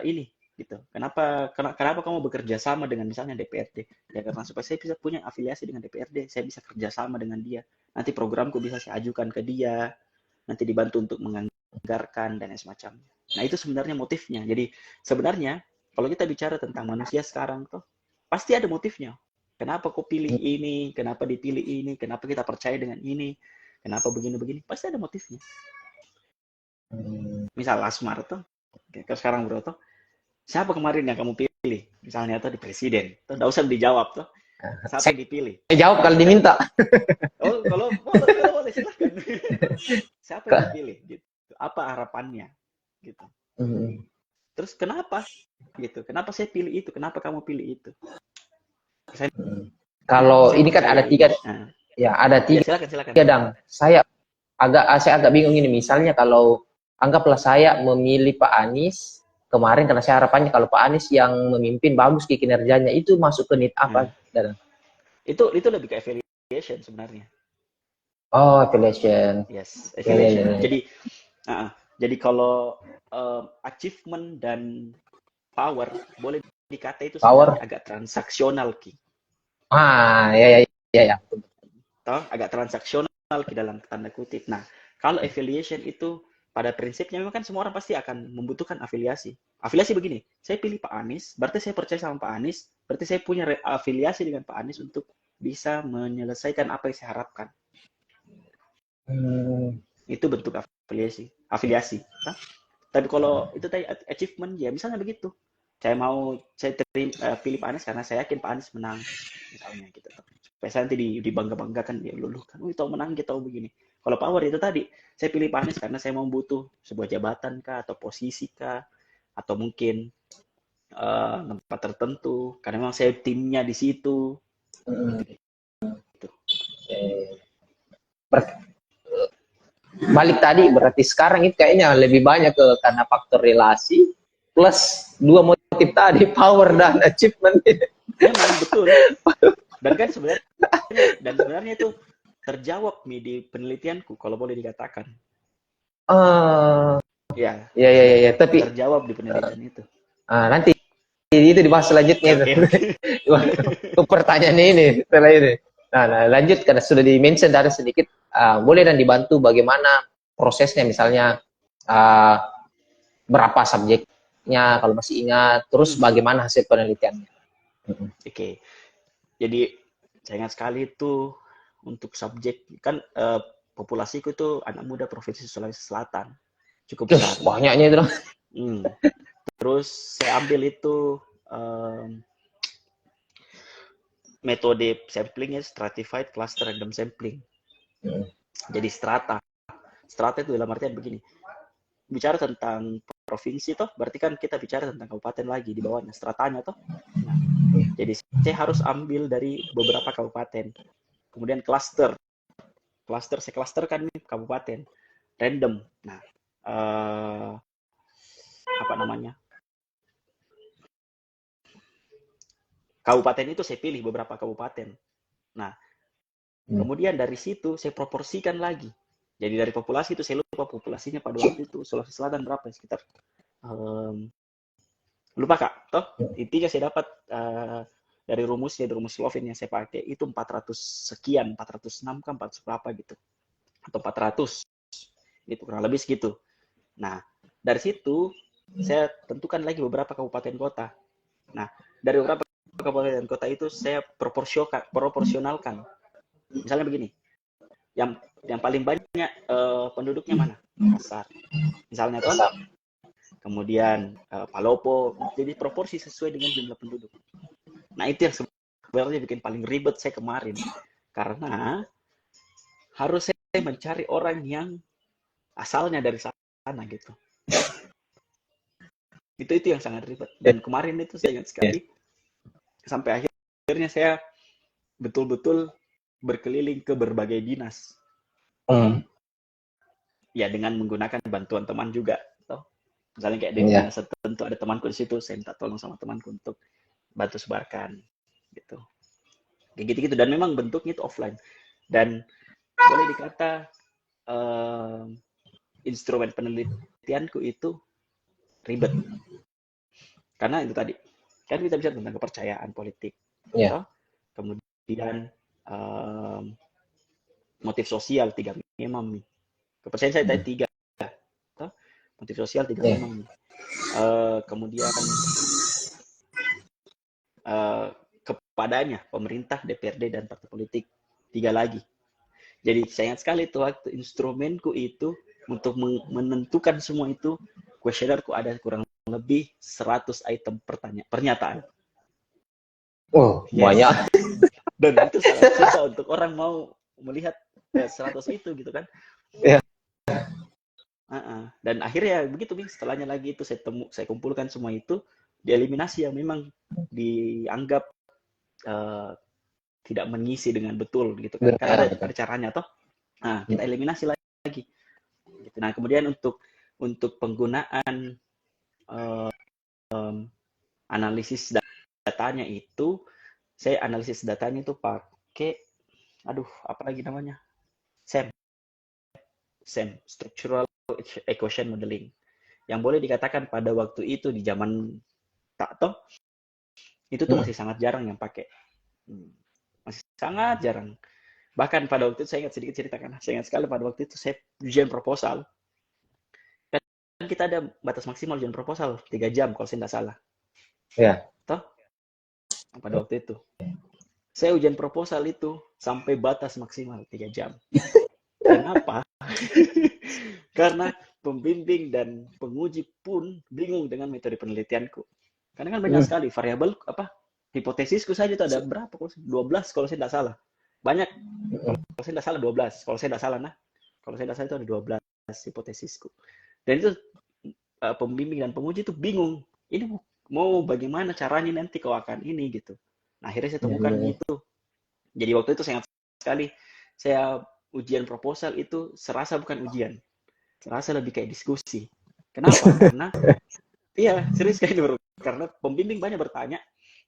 ini? Gitu. Kenapa kamu bekerja sama dengan misalnya DPRD? Ya karena supaya saya bisa punya afiliasi dengan DPRD, saya bisa kerja sama dengan dia. Nanti programku bisa saya ajukan ke dia, nanti dibantu untuk menganggarkan dan semacamnya. Nah, itu sebenarnya motifnya. Jadi, sebenarnya kalau kita bicara tentang manusia sekarang tuh pasti ada motifnya. Kenapa kau pilih ini? Kenapa dipilih ini? Kenapa kita percaya dengan ini? Kenapa begini-begini? Pasti ada motifnya. Misal Asmar tuh, kayak sekarang bro tuh, siapa kemarin yang kamu pilih? Misalnya tuh di presiden, tuh nggak usah dijawab tuh. Siapa yang dipilih? Saya jawab kalau diminta. Oh, kalau boleh silahkan. Siapa yang dipilih? Gitu. Apa harapannya? Gitu. Terus kenapa? Gitu. Kenapa saya pilih itu? Kenapa kamu pilih itu? Kalau Saya ini kan percaya ada tiga, Nah, ya ada ya tiga silakan. dang. Saya agak bingung ini. Misalnya kalau anggaplah saya memilih Pak Anies kemarin karena saya harapannya kalau Pak Anies yang memimpin bagus kinerjanya itu masuk ke NIT Nah, apa? Dadang? itu lebih ke affiliation sebenarnya. Oh, affiliation. Yes, Ya, ya, ya, affiliation. ya. Jadi kalau achievement dan power boleh dikata itu sebenarnya Power. agak transaksional ki. Ya, ya, ya, ya. Toh, agak transaksional ki dalam tanda kutip. Nah, kalau affiliation itu pada prinsipnya memang kan semua orang pasti akan membutuhkan afiliasi. Afiliasi begini, saya pilih Pak Anies, berarti saya percaya sama Pak Anies, berarti saya punya afiliasi dengan Pak Anies untuk bisa menyelesaikan apa yang saya harapkan. Hmm. Itu bentuk afiliasi. Afiliasi. Nah, tapi kalau itu tadi achievement ya misalnya begitu. Saya pilih Pak Anies karena saya yakin Pak Anies menang misalnya gitu. Supaya saya nanti dibangga-banggakan dia luluhkan. Tahu menang kita tahu begini. Kalau power itu tadi, saya pilih Pak Anies karena saya mau butuh sebuah jabatan kah atau posisi kah atau mungkin tempat tertentu karena memang saya timnya di situ. Hmm. Gitu. Balik tadi berarti sekarang itu kayaknya lebih banyak ke karena faktor relasi plus dua motif tadi power dan achievement. Memang betul. Dan sebenarnya itu terjawab nih di penelitianku kalau boleh dikatakan. Uh, Ya, ya, ya, ya, ya. Tapi terjawab di penelitian itu. nanti itu dibahas selanjutnya itu. Oke, oke. Ke pertanyaan ini setelah ini. Nah, lanjut karena sudah di-mention dari sedikit, boleh dan dibantu bagaimana prosesnya misalnya uh, berapa subjeknya kalau masih ingat, terus bagaimana hasil penelitiannya. Oke. Jadi saya ingat sekali itu untuk subjek kan populasiku itu anak muda Provinsi Sulawesi Selatan. Cukup besar. Banyaknya itu. Terus saya ambil itu metode samplingnya stratified cluster random sampling. Jadi strata. Strata itu dalam artian begini. Bicara tentang provinsi toh, berarti kan kita bicara tentang kabupaten lagi di bawahnya stratanya toh. Nah, jadi saya harus ambil dari beberapa kabupaten. Kemudian cluster saya clusterkan nih kabupaten random. Nah, apa namanya? Kabupaten itu saya pilih beberapa kabupaten. Nah, kemudian dari situ saya proporsikan lagi. Jadi dari populasi itu saya lupa populasinya pada waktu itu Sulawesi Selatan berapa sekitar lupa Kak. Toh intinya saya dapat dari rumus Slovin yang saya pakai itu 400 sekian, 406 kan 400 berapa gitu. Atau 400. Gitu kurang lebih segitu. Nah, dari situ saya tentukan lagi beberapa kabupaten kota. Nah, dari beberapa kabupaten kota itu saya proporsionalkan. Misalnya begini, yang paling banyak penduduknya mana? Makassar. Misalnya toh. Kemudian Palopo. Jadi proporsi sesuai dengan jumlah penduduk. Nah, itu yang sebenarnya bikin paling ribet saya kemarin. Karena harus saya mencari orang yang asalnya dari sana gitu. Itu yang sangat ribet. Dan kemarin itu saya ingat sekali sampai akhirnya saya betul-betul berkeliling ke berbagai dinas. Ya dengan menggunakan bantuan teman juga. Toh. Misalnya kayak di dinas tertentu ada temanku di situ, saya minta tolong sama temanku untuk bantu sebarkan gitu. Kayak gitu-gitu dan memang bentuknya itu offline. Dan boleh dikata instrumen penelitianku itu ribet. Karena itu tadi, kan kita bicara tentang kepercayaan politik. Yeah. Kemudian motif sosial 3 memang. Kepercayaan saya tadi 3. Motif sosial 3 memang. Kemudian kepadanya pemerintah, DPRD, dan partai politik 3 lagi. Jadi saya ingat sekali itu waktu instrumenku itu untuk menentukan semua itu, kuesionerku ada kurang lebih 100 item pernyataan. Oh, banyak. Dan itu sangat susah untuk orang mau melihat 100 itu gitu kan. Yeah. Dan akhirnya begitu setelahnya lagi itu saya kumpulkan semua itu, dieliminasi yang memang dianggap tidak mengisi dengan betul gitu kan. Karena Betul. ada caranya toh. Nah, kita eliminasi lagi. Gitu. Nah, kemudian untuk penggunaan analisis datanya itu, saya analisis datanya itu pakai, apa lagi namanya? SEM, Structural Equation Modeling. Yang boleh dikatakan pada waktu itu di zaman tak toh, itu tuh masih sangat jarang yang pakai. Masih sangat jarang. Bahkan pada waktu itu saya ingat sedikit cerita, karena saya ingat sekali pada waktu itu saya ujian proposal. Kan kita ada batas maksimal ujian proposal 3 jam kalau saya tidak salah. Ya. Toh? Pada waktu itu. Saya ujian proposal itu sampai batas maksimal 3 jam. Kenapa? Karena pembimbing dan penguji pun bingung dengan metode penelitianku. Karena kan banyak sekali variabel hipotesisku saja itu ada berapa? 12 kalau saya tidak salah. Banyak. Kalau saya tidak salah 12. Kalau saya tidak salah kalau saya tidak salah itu ada 12 hipotesisku. Dan itu pembimbing dan penguji itu bingung. Ini mau bagaimana caranya nanti kau akan ini gitu. Nah, akhirnya saya temukan gitu. Jadi waktu itu sangat sekali saya ujian proposal itu serasa bukan ujian. Serasa lebih kayak diskusi. Kenapa? Karena iya, serius kayak bro. Karena pembimbing banyak bertanya,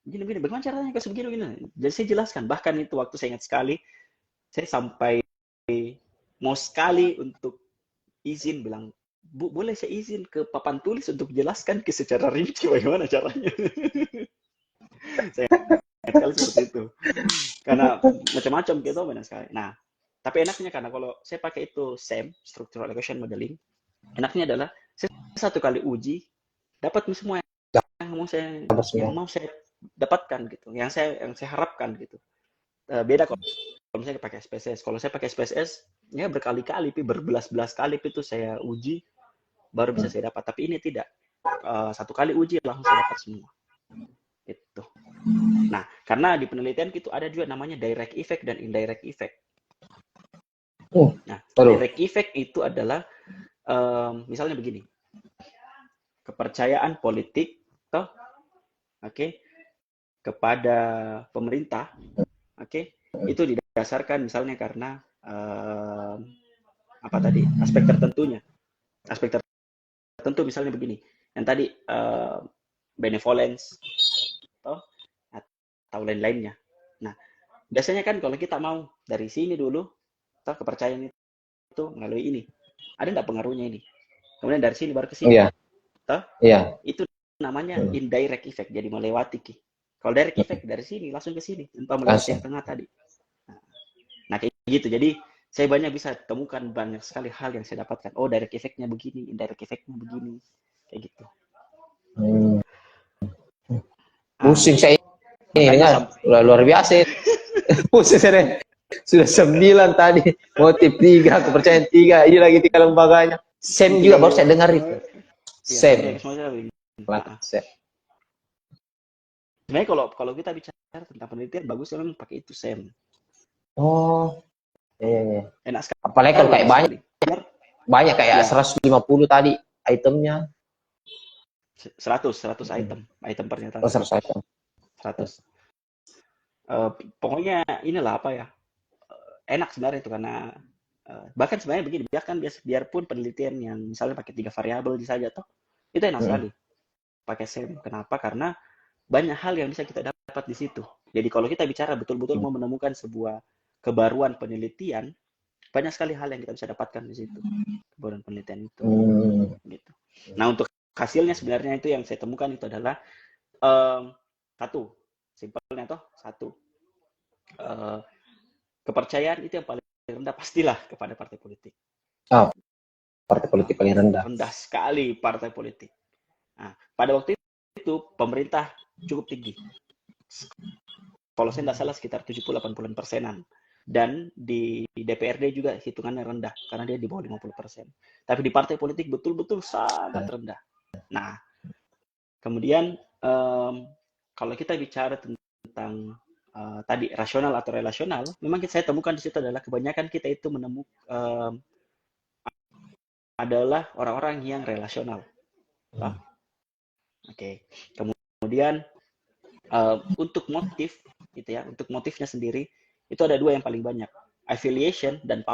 gini, bagaimana caranya kayak begini, gini. Jadi saya jelaskan. Bahkan itu waktu saya ingat sekali, saya sampai mau sekali untuk izin bilang, Bu, boleh saya izin ke papan tulis untuk jelaskan secara rinci bagaimana caranya. Saya ingat sekali seperti itu. Karena macam-macam gitu banyak sekali. Nah, tapi enaknya karena kalau saya pakai itu SEM, Structural Equation Modeling, enaknya adalah saya satu kali uji dapat semua yang mau saya dapatkan gitu, yang saya harapkan gitu. Beda kalau misalnya pakai SPSS. Kalau saya pakai SPSS, ya berkali-kali, berbelas-belas kali itu saya uji baru bisa saya dapat. Tapi ini tidak. Satu kali uji langsung saya dapat semua. Itu. Nah, karena di penelitian itu ada juga namanya direct effect dan indirect effect. Nah, direct effect itu adalah misalnya begini. Kepercayaan politik toh, kepada pemerintah, itu didasarkan misalnya karena aspek tertentu misalnya begini, yang tadi benevolence atau lain-lainnya. Nah, biasanya kan kalau kita mau dari sini dulu, kepercayaan itu melalui ini, ada nggak pengaruhnya ini? Kemudian dari sini baru ke sini. Itu namanya indirect effect, jadi melewati. Kalau direct effect dari sini langsung ke sini, tanpa melewati yang tengah tadi. Nah, kayak gitu. Jadi saya banyak bisa temukan banyak sekali hal yang saya dapatkan. Oh, direct effect-nya begini, indirect effect-nya begini. Kayak gitu. Pusing saya ini dengar. Luar biasa. Pusing saya. Sudah 9 tadi. Motif 3, kepercayaan 3. Ini lagi 3 lembaganya. SEM juga baru saya dengar itu. SEM. Sebenarnya kalau kita bicara tentang penelitian, bagus memang pakai itu SEM. Oh, iya. Enak sekali. Apalagi kalau kayak banyak kayak 150 tadi itemnya. 100 item pernyataan. 100 item. 100. Pokoknya inilah enak sebenarnya itu, karena bahkan sebenarnya begini, biarpun penelitian yang misalnya pakai 3 variabel saja toh, itu enak sekali pakai SEM. Kenapa? Karena banyak hal yang bisa kita dapat di situ. Jadi kalau kita bicara betul-betul mau menemukan sebuah kebaruan penelitian, banyak sekali hal yang kita bisa dapatkan di situ. Kebaruan penelitian itu. Gitu. Nah, untuk hasilnya sebenarnya itu yang saya temukan itu adalah simpelnya satu. Kepercayaan itu yang paling rendah pastilah kepada partai politik. Partai politik paling rendah. Rendah sekali partai politik. Nah, pada waktu itu pemerintah cukup tinggi. Kalau saya tidak salah sekitar 70-80%-an. Dan di DPRD juga hitungannya rendah, karena dia di bawah 50%. Tapi di partai politik betul-betul sangat rendah. Nah, kemudian kalau kita bicara tentang tadi rasional atau relasional, memang saya temukan di situ adalah kebanyakan kita itu menemukan adalah orang-orang yang relasional. Kemudian untuk motif gitu ya, untuk motifnya sendiri itu ada dua yang paling banyak, affiliation dan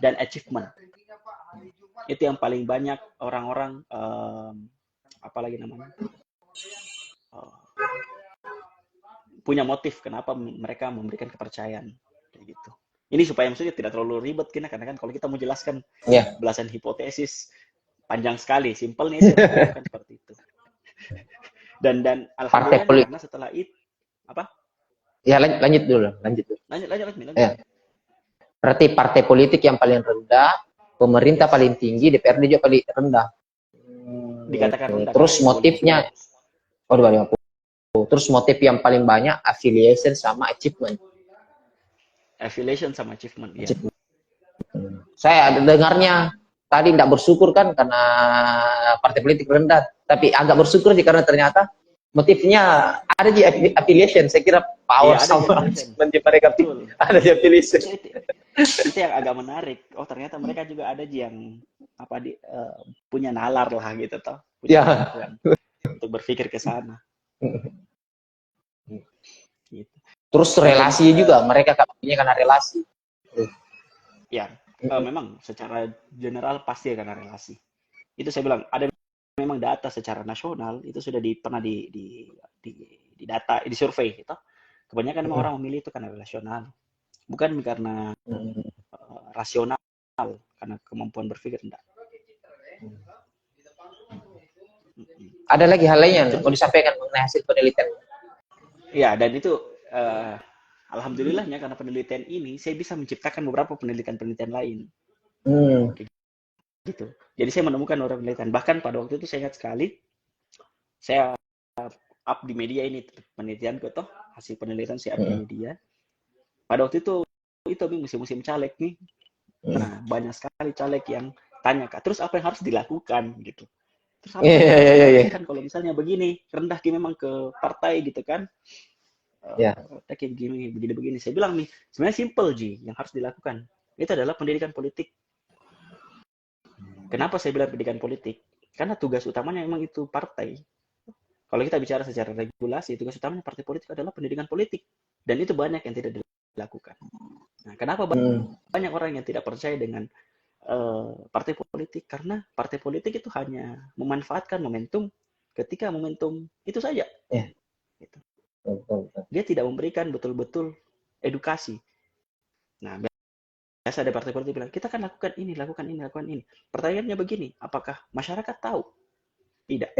dan achievement. Itu yang paling banyak orang-orang apalagi namanya punya motif kenapa mereka memberikan kepercayaan kayak gitu. Ini supaya maksudnya tidak terlalu ribet karena kan kalau kita mau jelaskan belasan hipotesis panjang sekali, simpelnya itu kan seperti itu. Dan alhamdulillah karena setelah itu apa? Ya lanjut dulu. Lanjut. Ya. Berarti partai politik yang paling rendah, pemerintah paling tinggi, DPRD juga paling rendah. Dikatakan rendah. Terus motifnya, terus motif yang paling banyak affiliation sama achievement. Affiliation sama achievement, ya. Saya dengarnya tadi tidak bersyukur kan karena partai politik rendah, tapi agak bersyukur sih karena ternyata motifnya ada di affiliation. Saya kira power sama achievement mereka ada di affiliation. Itu yang agak menarik. Oh ternyata mereka juga ada yang punya nalar lah gitu toh. Punya kemampuan untuk berpikir ke sana. Gitu. Terus relasi juga mereka punya karena relasi. Ya, memang secara general pasti karena relasi. Itu saya bilang ada memang data secara nasional itu sudah pernah di data di survei gitu. Kebanyakan memang orang memilih itu karena relasional, bukan karena rasional, karena kemampuan berpikir enggak. Ada lagi hal lain yang mau disampaikan mengenai hasil penelitian? Ya, dan itu alhamdulillahnya karena penelitian ini saya bisa menciptakan beberapa penelitian lain. Gitu. Jadi saya menemukan beberapa penelitian. Bahkan pada waktu itu saya ingat sekali, saya up di media ini penelitian toh hasil penelitian saya up di media. Pada waktu itu musim caleg nih. Nah, banyak sekali caleg yang tanya, Kak, terus apa yang harus dilakukan gitu. Terus apa yang harus dilakukan kalau misalnya begini, rendah memang ke partai gitu kan. Kayak begini. Saya bilang nih, sebenarnya simple Ji, yang harus dilakukan. Itu adalah pendidikan politik. Kenapa saya bilang pendidikan politik? Karena tugas utamanya memang itu partai. Kalau kita bicara secara regulasi, tugas utamanya partai politik adalah pendidikan politik. Dan itu banyak yang tidak dilakukan. Nah, kenapa banyak orang yang tidak percaya dengan partai politik? Karena partai politik itu hanya memanfaatkan momentum ketika momentum itu saja. Gitu. Dia tidak memberikan betul-betul edukasi. Nah, biasa ada partai politik bilang, kita kan lakukan ini. Pertanyaannya begini, apakah masyarakat tahu? Tidak.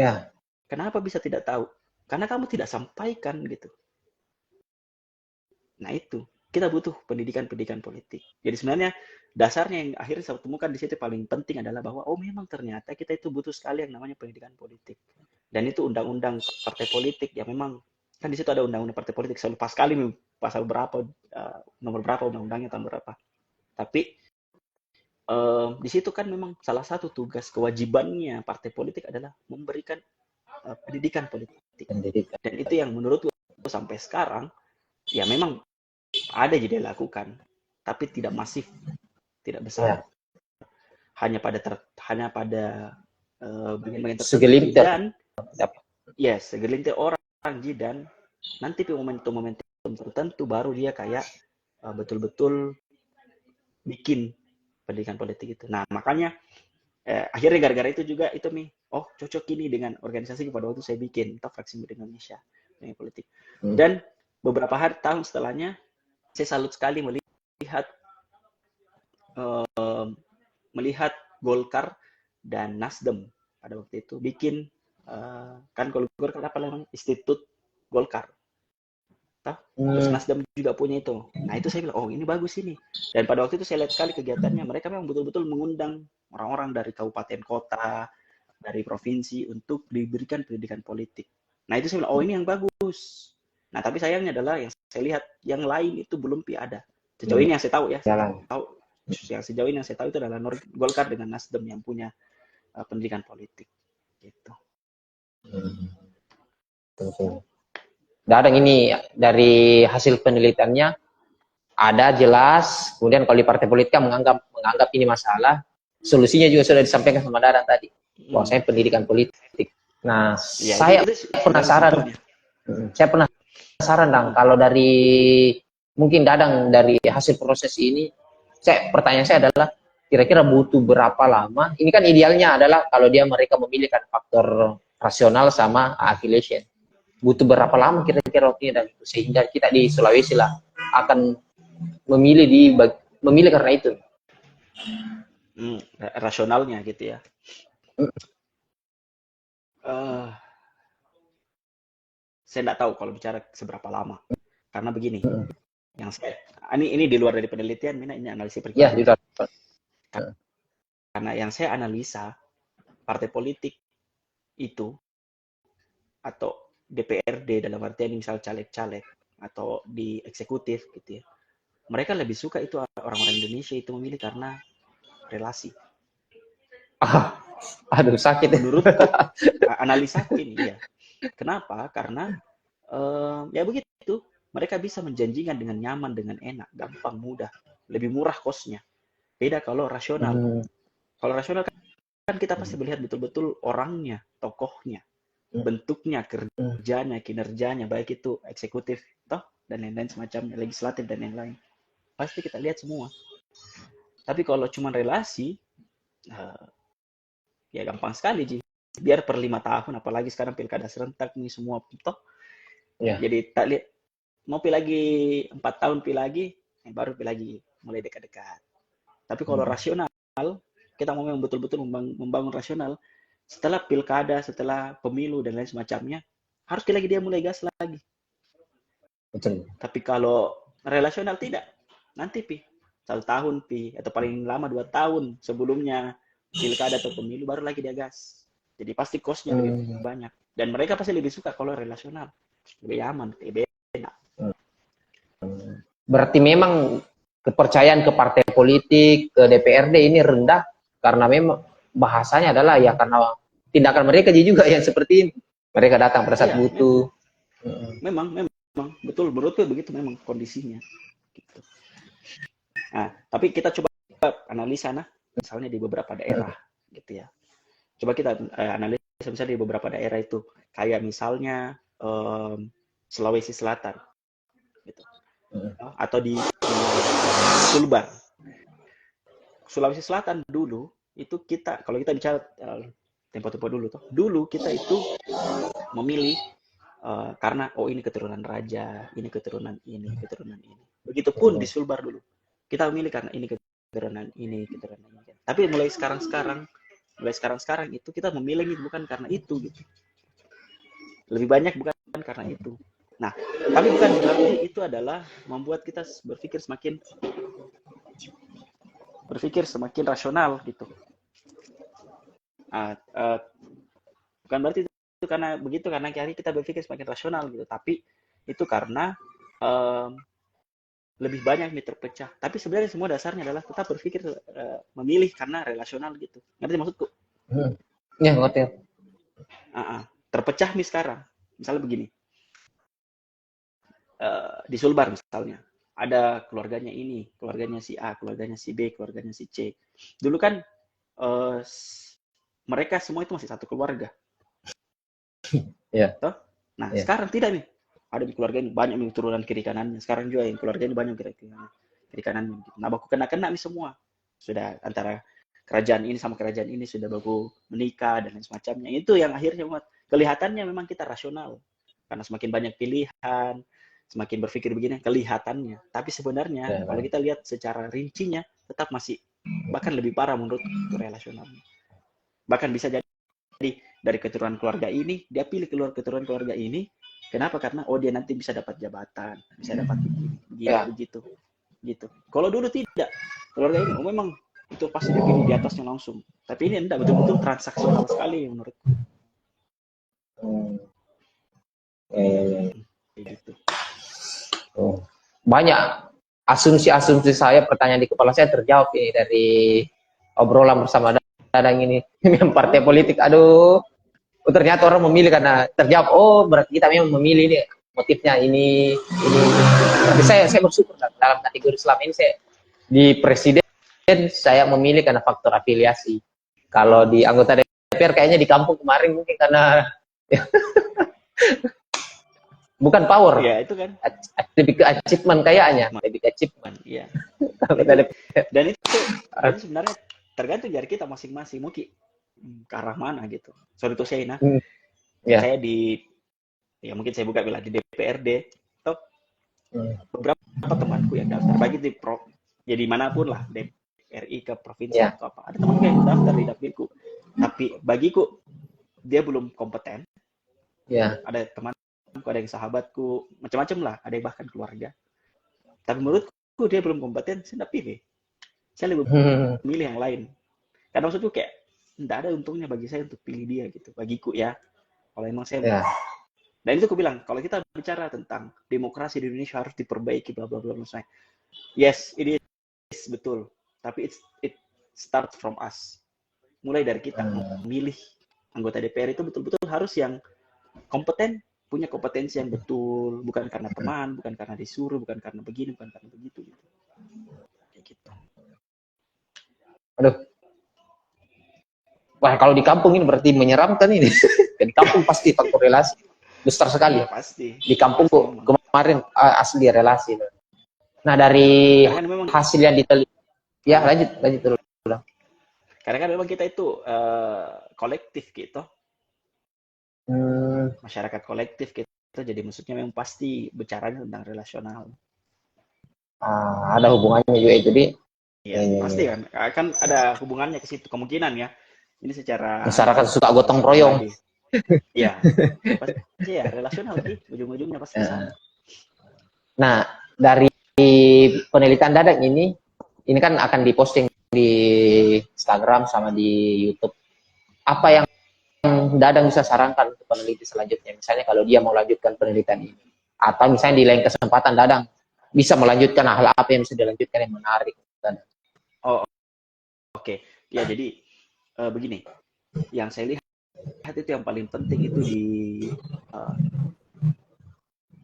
Kenapa bisa tidak tahu? Karena kamu tidak sampaikan gitu. Nah itu, kita butuh pendidikan politik. Jadi sebenarnya dasarnya yang akhirnya saya temukan di situ paling penting adalah bahwa memang ternyata kita itu butuh sekali yang namanya pendidikan politik. Dan itu undang-undang partai politik yang memang kan di situ ada undang-undang partai politik, saya lupa sekali pasal berapa, nomor berapa undang-undangnya tahun berapa. Tapi di situ kan memang salah satu tugas kewajibannya partai politik adalah memberikan pendidikan politik. Dan itu yang menurutku sampai sekarang ya memang ada jadi dilakukan, tapi tidak masif, tidak besar. Hanya pada bagian-bagian tertentu dan segelintir orang dan nanti momentum tertentu baru dia kayak betul-betul bikin pendidikan politik itu. Nah, makanya akhirnya gara-gara itu juga itu cocok ini dengan organisasi pada waktu saya bikin fraksi muda Indonesia dengan politik. Dan beberapa tahun setelahnya saya salut sekali melihat Golkar dan Nasdem pada waktu itu bikin kan kalau Golkar apa namanya Institut Golkar. Terus Nasdem juga punya itu. Nah itu saya bilang, ini bagus ini. Dan pada waktu itu saya lihat sekali kegiatannya, mereka memang betul-betul mengundang orang-orang dari kabupaten kota, dari provinsi untuk diberikan pendidikan politik. Nah itu saya bilang, ini yang bagus. Nah tapi sayangnya adalah yang saya lihat yang lain itu belum ada. Sejauh ini yang saya tahu ya. Sejauh ini yang saya tahu itu adalah Golkar dengan Nasdem yang punya pendidikan politik. Gitu. Dadang ini dari hasil penelitiannya ada jelas, kemudian kalau di partai politik menganggap ini masalah, solusinya juga sudah disampaikan sama Dadang tadi. Bahwa saya pendidikan politik. Nah, saya penasaran. Saya saran Dang, kalau dari mungkin Dadang dari hasil proses ini, pertanyaan saya adalah kira-kira butuh berapa lama? Ini kan idealnya adalah kalau mereka memilih kan faktor rasional sama affiliation. Butuh berapa lama kira-kira waktunya dan sehingga kita di Sulawesi lah akan memilih karena itu. Rasionalnya gitu ya. Saya nggak tahu kalau bicara seberapa lama. Karena begini, yang ini di luar dari penelitian, ini analisis pribadi. Ya, karena yang saya analisa, partai politik itu atau DPRD dalam artian misal caleg-caleg atau di eksekutif gitu ya, mereka lebih suka itu orang-orang Indonesia itu memilih karena relasi. Aduh sakit. Menurutku analisaku ini ya. Kenapa? Karena ya begitu, mereka bisa menjanjikan dengan nyaman, dengan enak, gampang, mudah, lebih murah kosnya. Beda kalau rasional. Kalau rasional kan kita pasti melihat betul-betul orangnya, tokohnya, bentuknya, kerjanya, kinerjanya, baik itu eksekutif, toh, dan lain-lain semacamnya, legislatif dan lain-lain. Pasti kita lihat semua. Tapi kalau cuma relasi, ya gampang sekali, Ji. Biar per 5 tahun, apalagi sekarang pilkada serentak nih semua, toh. Ya. Jadi tak lihat, mau pilih lagi 4 tahun pilih lagi, baru pilih lagi, mulai dekat-dekat. Tapi kalau rasional, kita mau memang betul-betul membangun rasional, setelah pilkada, setelah pemilu dan lain semacamnya, harus lagi dia mulai gas lagi. Betul. Tapi kalau relasional tidak, nanti 1 tahun atau paling lama 2 tahun sebelumnya pilkada atau pemilu baru lagi dia gas. Jadi pasti kosnya lebih banyak. Dan mereka pasti lebih suka kalau relasional, lebih aman, lebih enak. Berarti memang kepercayaan ke partai politik, ke DPRD ini rendah karena memang bahasanya adalah ya karena tindakan mereka juga yang seperti ini. Mereka datang pada saat butuh. Memang betul, menurutku begitu memang kondisinya. Gitu. Nah, tapi kita coba analisa misalnya di beberapa daerah gitu ya. Coba kita analisa misalnya di beberapa daerah itu kayak misalnya Sulawesi Selatan gitu. Atau di Sulbar. Sulawesi Selatan dulu itu kalau kita bicara tempo-tempo dulu tuh. Dulu kita itu memilih karena ini keturunan raja, ini keturunan ini. Begitupun di Sulbar dulu. Kita memilih karena ini keturunan ini. Tapi mulai sekarang itu kita memilih bukan karena itu gitu. Lebih banyak bukan karena itu. Nah, tapi bukan berarti itu adalah membuat kita berpikir semakin rasional gitu. Bukan berarti itu karena begitu karena kita berpikir semakin rasional gitu, tapi itu karena lebih banyak nih terpecah. Tapi sebenarnya semua dasarnya adalah tetap berpikir memilih karena relasional gitu. Ngerti maksudku? Ya, ngerti. Terpecah nih sekarang. Misalnya begini. Di Sulbar misalnya. Ada keluarganya ini, keluarganya si A, keluarganya si B, keluarganya si C. Dulu kan mereka semua itu masih satu keluarga. Yeah. Nah, sekarang tidak nih. Ada di keluarga ini banyak nih turunan kiri kanannya. Sekarang juga yang keluarga ini banyak kiri kanannya. Nah, baku kena nih semua. Sudah antara kerajaan ini sama kerajaan ini sudah baku menikah dan lain semacamnya. Itu yang akhirnya kelihatannya memang kita rasional. Karena semakin banyak pilihan, semakin berpikir begini kelihatannya. Tapi sebenarnya kalau kita lihat secara rincinya tetap masih bahkan lebih parah menurut relasionalnya. Bahkan bisa jadi dari keturunan keluarga ini dia pilih keluar keturunan keluarga ini. Kenapa? Karena dia nanti bisa dapat jabatan, bisa dapat begitu. Gitu. Kalau dulu tidak, keluarga ini memang itu pasti dipilih di atasnya langsung. Tapi ini enggak, betul-betul transaksional sekali menurutku. Gitu. Banyak asumsi-asumsi saya, pertanyaan di kepala saya terjawab ini dari obrolan bersama Dadang ini. Partai politik, aduh. Ternyata orang memilih karena terjawab, berarti kita memang memilih ini motifnya ini. Tapi saya bersyukur dalam kategori selama ini saya di presiden saya memilih karena faktor afiliasi. Kalau di anggota DPR kayaknya di kampung kemarin mungkin karena bukan power, Ya itu kan. lebih ke achievement kayaknya, lebih ke achievement. Iya. Kalau Itu, dari dan itu sebenarnya tergantung dari kita masing-masing. Mungkin ke arah mana gitu. Sorry to say, nah. ya. Saya ya mungkin saya buka bilang di DPRD, atau beberapa temanku yang daftar, bagi jadi manapun lah, DPRI ke provinsi Ya. atau apa. Ada temanku yang daftar di dapilku. Tapi bagiku, dia belum kompeten. Ya. Ada temanku, ada yang sahabatku, macam-macam lah. Ada yang bahkan keluarga. Tapi menurutku dia belum kompeten, saya tidak pilih. Saya lebih memilih yang lain. Karena maksudku kayak, tidak ada untungnya bagi saya untuk pilih dia gitu. Bagiku ya. Kalau emang saya... Ya. Dan itu aku bilang, kalau kita bicara tentang demokrasi di Indonesia harus diperbaiki, bla bla bla. Yes, it is betul. Tapi it starts from us. Mulai dari kita memilih anggota DPR itu betul-betul harus yang kompeten, punya kompetensi yang betul, bukan karena teman, bukan karena disuruh, bukan karena begini, bukan karena begitu. Gitu. Kayak gitu. Aduh. Wah, kalau di kampung ini berarti menyeramkan ini. Di kampung pasti faktor relasi besar sekali. Ya, pasti. Di kampung kok kemarin asli relasi. Nah, dari kan memang, hasil yang diteliti, ya lanjut dulu. Karena kan memang kita itu kolektif gitu. Masyarakat kolektif gitu. Jadi maksudnya memang pasti bicaranya tentang relasional. Ada hubungannya juga itu, Di. Iya, pasti kan. Kan ada hubungannya ke situ, kemungkinan ya. Ini secara masyarakat suka gotong royong. Iya. Pasti ya, relasional sih. Ujung-ujungnya pasti sama. Nah, dari penelitian Dadang ini kan akan diposting di Instagram sama di YouTube. Apa yang Dadang bisa sarankan untuk peneliti selanjutnya? Misalnya kalau dia mau lanjutkan penelitian ini. Atau misalnya di lain kesempatan Dadang bisa melanjutkan hal apa yang bisa dilanjutkan yang menarik. Oh, oke. Ya, jadi begini. Yang saya lihat itu yang paling penting itu di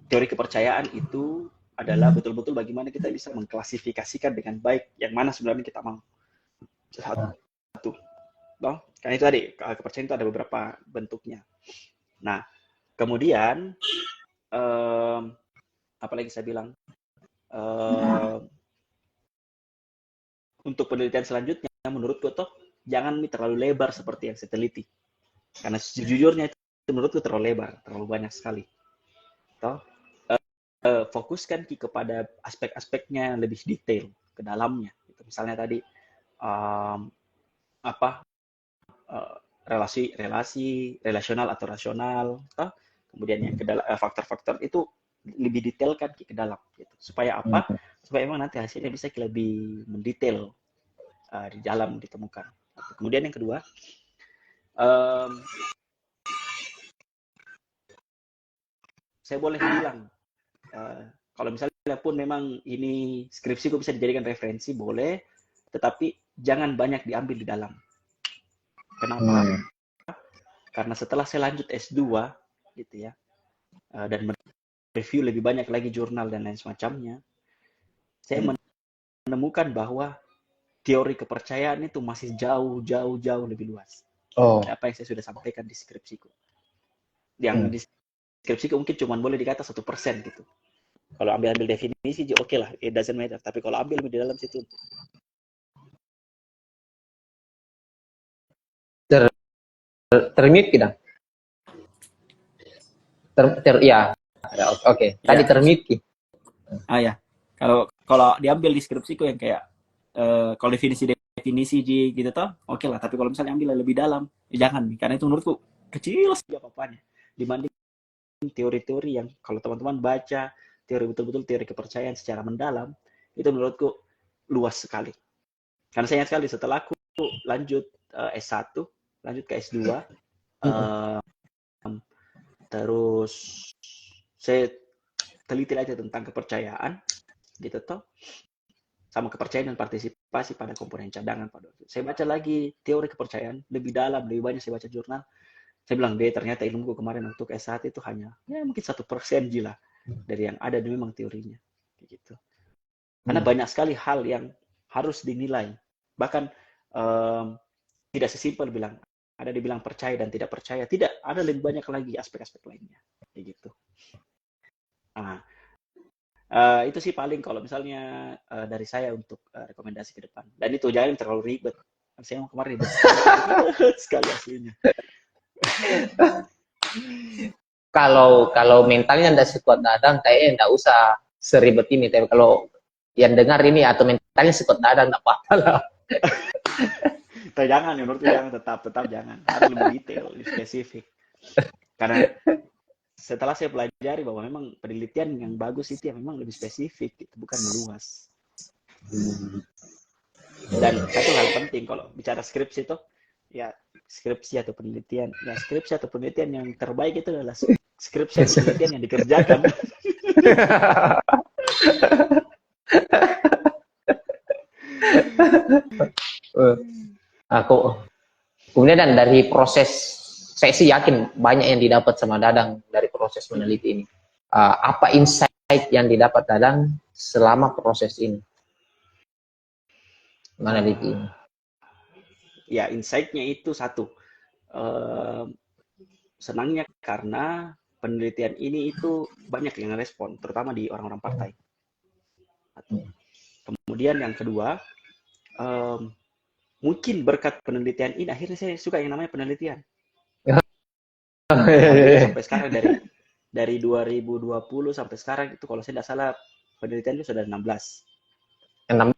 teori kepercayaan itu adalah betul-betul bagaimana kita bisa mengklasifikasikan dengan baik yang mana sebenarnya kita mau. Satu. Karena itu tadi, kepercayaan itu ada beberapa bentuknya. Nah, kemudian, apalagi saya bilang, untuk penelitian selanjutnya, menurutku toh, jangan terlalu lebar seperti yang saya teliti. Karena sejujurnya itu menurutku terlalu lebar, terlalu banyak sekali. Toh, fokuskan kepada aspek-aspeknya yang lebih detail ke dalamnya. Misalnya tadi, relasi relasional atau rasional, kemudian yang faktor-faktor itu lebih detailkan ke dalam, gitu. Supaya apa? Supaya memang nanti hasilnya bisa lebih mendetail di dalam ditemukan. Kemudian yang kedua, saya boleh bilang, kalau misalnya pun memang ini skripsiku bisa dijadikan referensi, boleh, tetapi jangan banyak diambil di dalam. Kenapa? Karena setelah saya lanjut S2 gitu ya, dan mereview lebih banyak lagi jurnal dan lain semacamnya, saya menemukan bahwa teori kepercayaan itu masih jauh lebih luas. Apa yang saya sudah sampaikan di skripsiku. Yang di skripsiku mungkin cuma boleh dikata 1% gitu. Kalau ambil definisi, oke lah, it doesn't matter. Tapi kalau ambil di dalam situ, termute kita. Ya. Oke. Tadi termute. Ya. Kalau diambil deskripsiku yang kayak kalau definisi gitu toh, oke lah. Tapi kalau misalnya ambil lebih dalam, jangan, karena itu menurutku kecil sih apa-apanya dibanding teori-teori yang kalau teman-teman baca teori betul-betul teori kepercayaan secara mendalam, itu menurutku luas sekali. Karena saya ingat sekali setelah aku lanjut S1, lanjut ke S2, terus saya teliti aja tentang kepercayaan gitu toh, sama kepercayaan dan partisipasi pada komponen cadangan. Saya baca lagi teori kepercayaan lebih dalam, lebih banyak saya baca jurnal. Saya bilang, ternyata ilmuku kemarin untuk S1 itu hanya mungkin 1% lah dari yang ada memang teorinya. Gitu. Karena banyak sekali hal yang harus dinilai. Bahkan tidak sesimpel bilang, ada dibilang percaya dan tidak percaya. Tidak, ada lebih banyak lagi aspek-aspek lainnya. Kayak gitu. Ah, itu sih paling kalau misalnya dari saya untuk rekomendasi ke depan. Dan itu jangan terlalu ribet. Saya kemarin ribet sekali, ribet sekali aslinya. Kalau mentalnya ndak sekuat Dadang, kayaknya ndak usah seribet ini. Tapi kalau yang dengar ini atau mentalnya sekuat Dadang, ndak apa-apa lah. Tapi jangan, ya, menurutku jangan, tetap jangan. Harus lebih detail, lebih spesifik. Karena setelah saya pelajari bahwa memang penelitian yang bagus itu ya memang lebih spesifik, gitu, bukan meluas. Dan satu hal penting kalau bicara skripsi itu, ya skripsi atau penelitian, ya skripsi atau penelitian yang terbaik itu adalah skripsi atau penelitian yang dikerjakan. Aku kemudian dan dari proses, saya sih yakin banyak yang didapat sama Dadang dari proses meneliti ini. Apa insight yang didapat Dadang selama proses ini meneliti ini? Ya insight-nya itu satu, senangnya karena penelitian ini itu banyak yang respon, terutama di orang-orang partai. Kemudian yang kedua, mungkin berkat penelitian ini akhirnya saya suka yang namanya penelitian. Alhamdulillah sampai sekarang dari 2020 sampai sekarang itu kalau saya tidak salah penelitian itu sudah 16.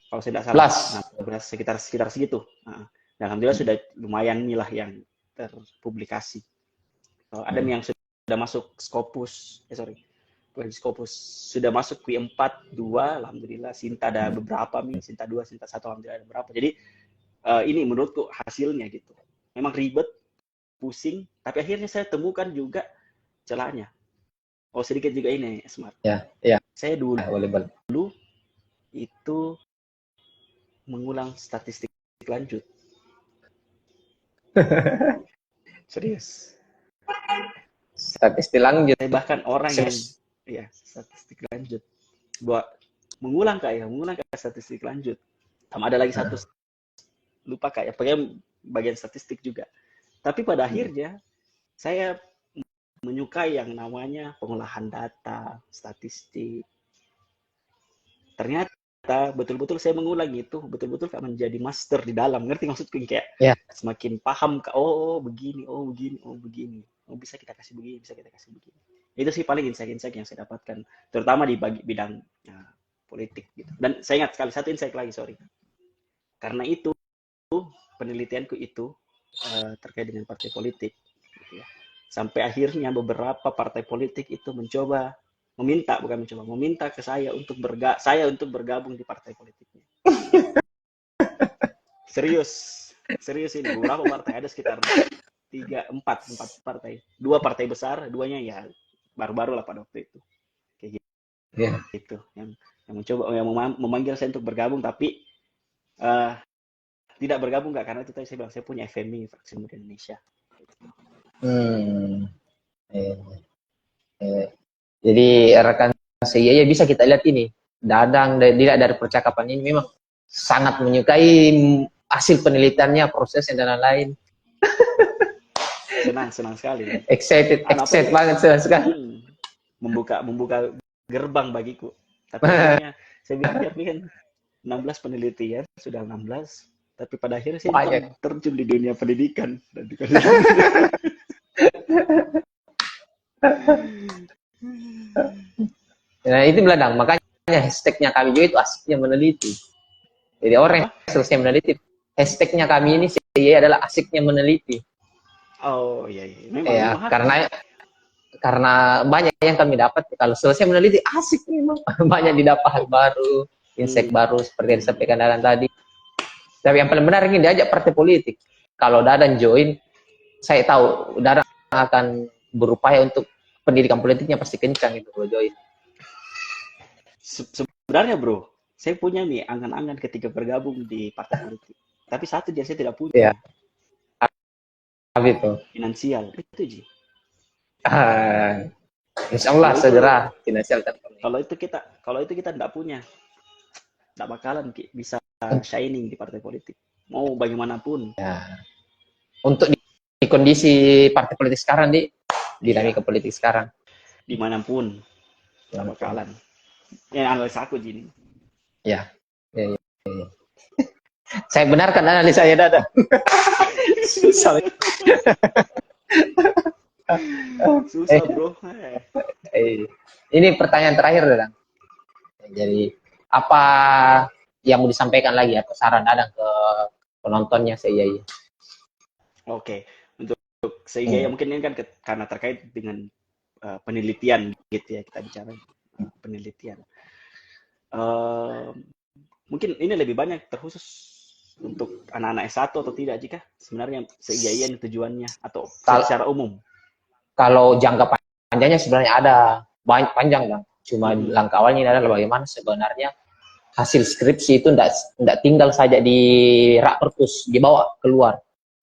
Kalau saya tidak salah 16 sekitar segitu. Nah, dan alhamdulillah sudah lumayan nih lah yang terpublikasi. Ada yang sudah masuk Scopus, bukan Scopus, sudah masuk Q4 2, alhamdulillah. Sinta ada beberapa nih, Sinta 2, Sinta 1 alhamdulillah ada beberapa. Jadi ini menurutku hasilnya gitu. Memang ribet, pusing, tapi akhirnya saya temukan juga celahnya. Oh sedikit juga ini, Smart. Ya, ya. Saya dulu Boleh. itu mengulang statistik lanjut. Serius. Statistik lanjut. Saya bahkan orang yang ya statistik lanjut buat mengulang kayak statistik lanjut. Sama ada lagi satu lupa kayak bagian statistik juga. Tapi pada akhirnya saya menyukai yang namanya pengolahan data, statistik. Ternyata betul-betul saya mengulang itu, betul-betul kayak menjadi master di dalam. Ngerti maksudku kayak semakin paham, oh begini, oh begini. Oh bisa kita kasih begini, bisa kita kasih begini. Itu sih paling insight-insight yang saya dapatkan, terutama di bidang politik gitu. Dan saya ingat sekali satu insight lagi, sorry. Karena itu penelitianku itu terkait dengan partai politik. Gitu ya. Sampai akhirnya beberapa partai politik itu meminta ke saya untuk bergabung di partai politiknya. Serius ini beberapa partai, ada sekitar 4 partai. 2 partai besar, 2-nya ya baru-baru lah pada waktu itu. Kayak gitu. Yang memanggil saya untuk bergabung, tapi tidak bergabung nggak, karena itu tadi saya bilang saya punya FMI, Fraksi Muda Indonesia. Jadi rekan saya ya bisa kita lihat ini Dadang dari percakapan ini memang sangat menyukai hasil penelitiannya, prosesnya dan lain-lain. Senang sekali. Excited banget sekali. Membuka gerbang bagiku. Tapi akhirnya saya pikir 16 penelitian, sudah 16, tapi pada akhirnya saya terjun di dunia pendidikan. Nah itu Beladang, makanya hashtagnya kami juga itu asiknya meneliti. Jadi orang yang selesai meneliti, hashtagnya kami ini adalah asiknya meneliti. Oh iya. Memang karena banyak yang kami dapat kalau selesai meneliti asik memang banyak didapat hal baru, insight baru seperti yang disampaikan Dadan tadi. Tapi yang paling benar ini diajak partai politik. Kalau Dadan join, saya tahu Dadan akan berupaya untuk pendidikan politiknya pasti kencang itu kalau join. Sebenarnya bro, saya punya nih angan-angan ketika bergabung di partai politik. Tapi satu dia saya tidak punya. Itu finansial itu Ji. Insya Allah segera finansial. Kalau itu kita tidak punya, tidak bakalan bisa shining di partai politik. Mau bagaimanapun. Ya. Untuk di kondisi partai politik sekarang, di dinamika politik sekarang, dimanapun Gak bakalan. Ya analisa aku gini. Ya. Ya, ya, ya. Saya benarkan analisa saya Dadang. Susah. Susah Eh, bro. ini pertanyaan terakhir Dadang. Jadi apa yang mau disampaikan lagi atau saran Dadang ke penontonnya saya? Oke, untuk sehingga ya mungkin ini kan karena terkait dengan penelitian gitu ya, kita bicara penelitian. Mungkin ini lebih banyak terkhusus untuk anak-anak S1 atau tidak jika sebenarnya seiyaiya ini tujuannya atau secara umum. Kalau jangka panjangnya sebenarnya ada banyak panjang Bang. Cuma langkah awalnya adalah bagaimana sebenarnya hasil skripsi itu tidak tinggal saja di rak perpus, dibawa keluar.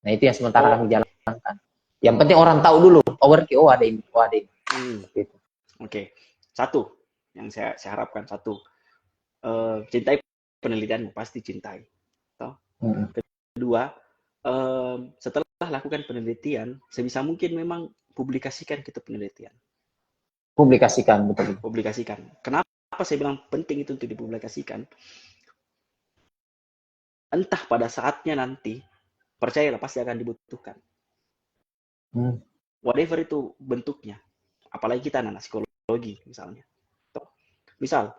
Nah itu yang sementara kami jalankan. Yang penting orang tahu dulu, ada ini, ada ini. Gitu. Oke. Satu yang saya harapkan, satu, cintai penelitian, pasti cintai. Kedua, setelah lakukan penelitian, sebisa mungkin memang publikasikan gitu penelitian. Publikasikan, betul. Publikasikan. Kenapa saya bilang penting itu untuk dipublikasikan? Entah pada saatnya nanti, percayalah pasti akan dibutuhkan. Whatever itu bentuknya. Apalagi kita anak psikologi misalnya. Misal,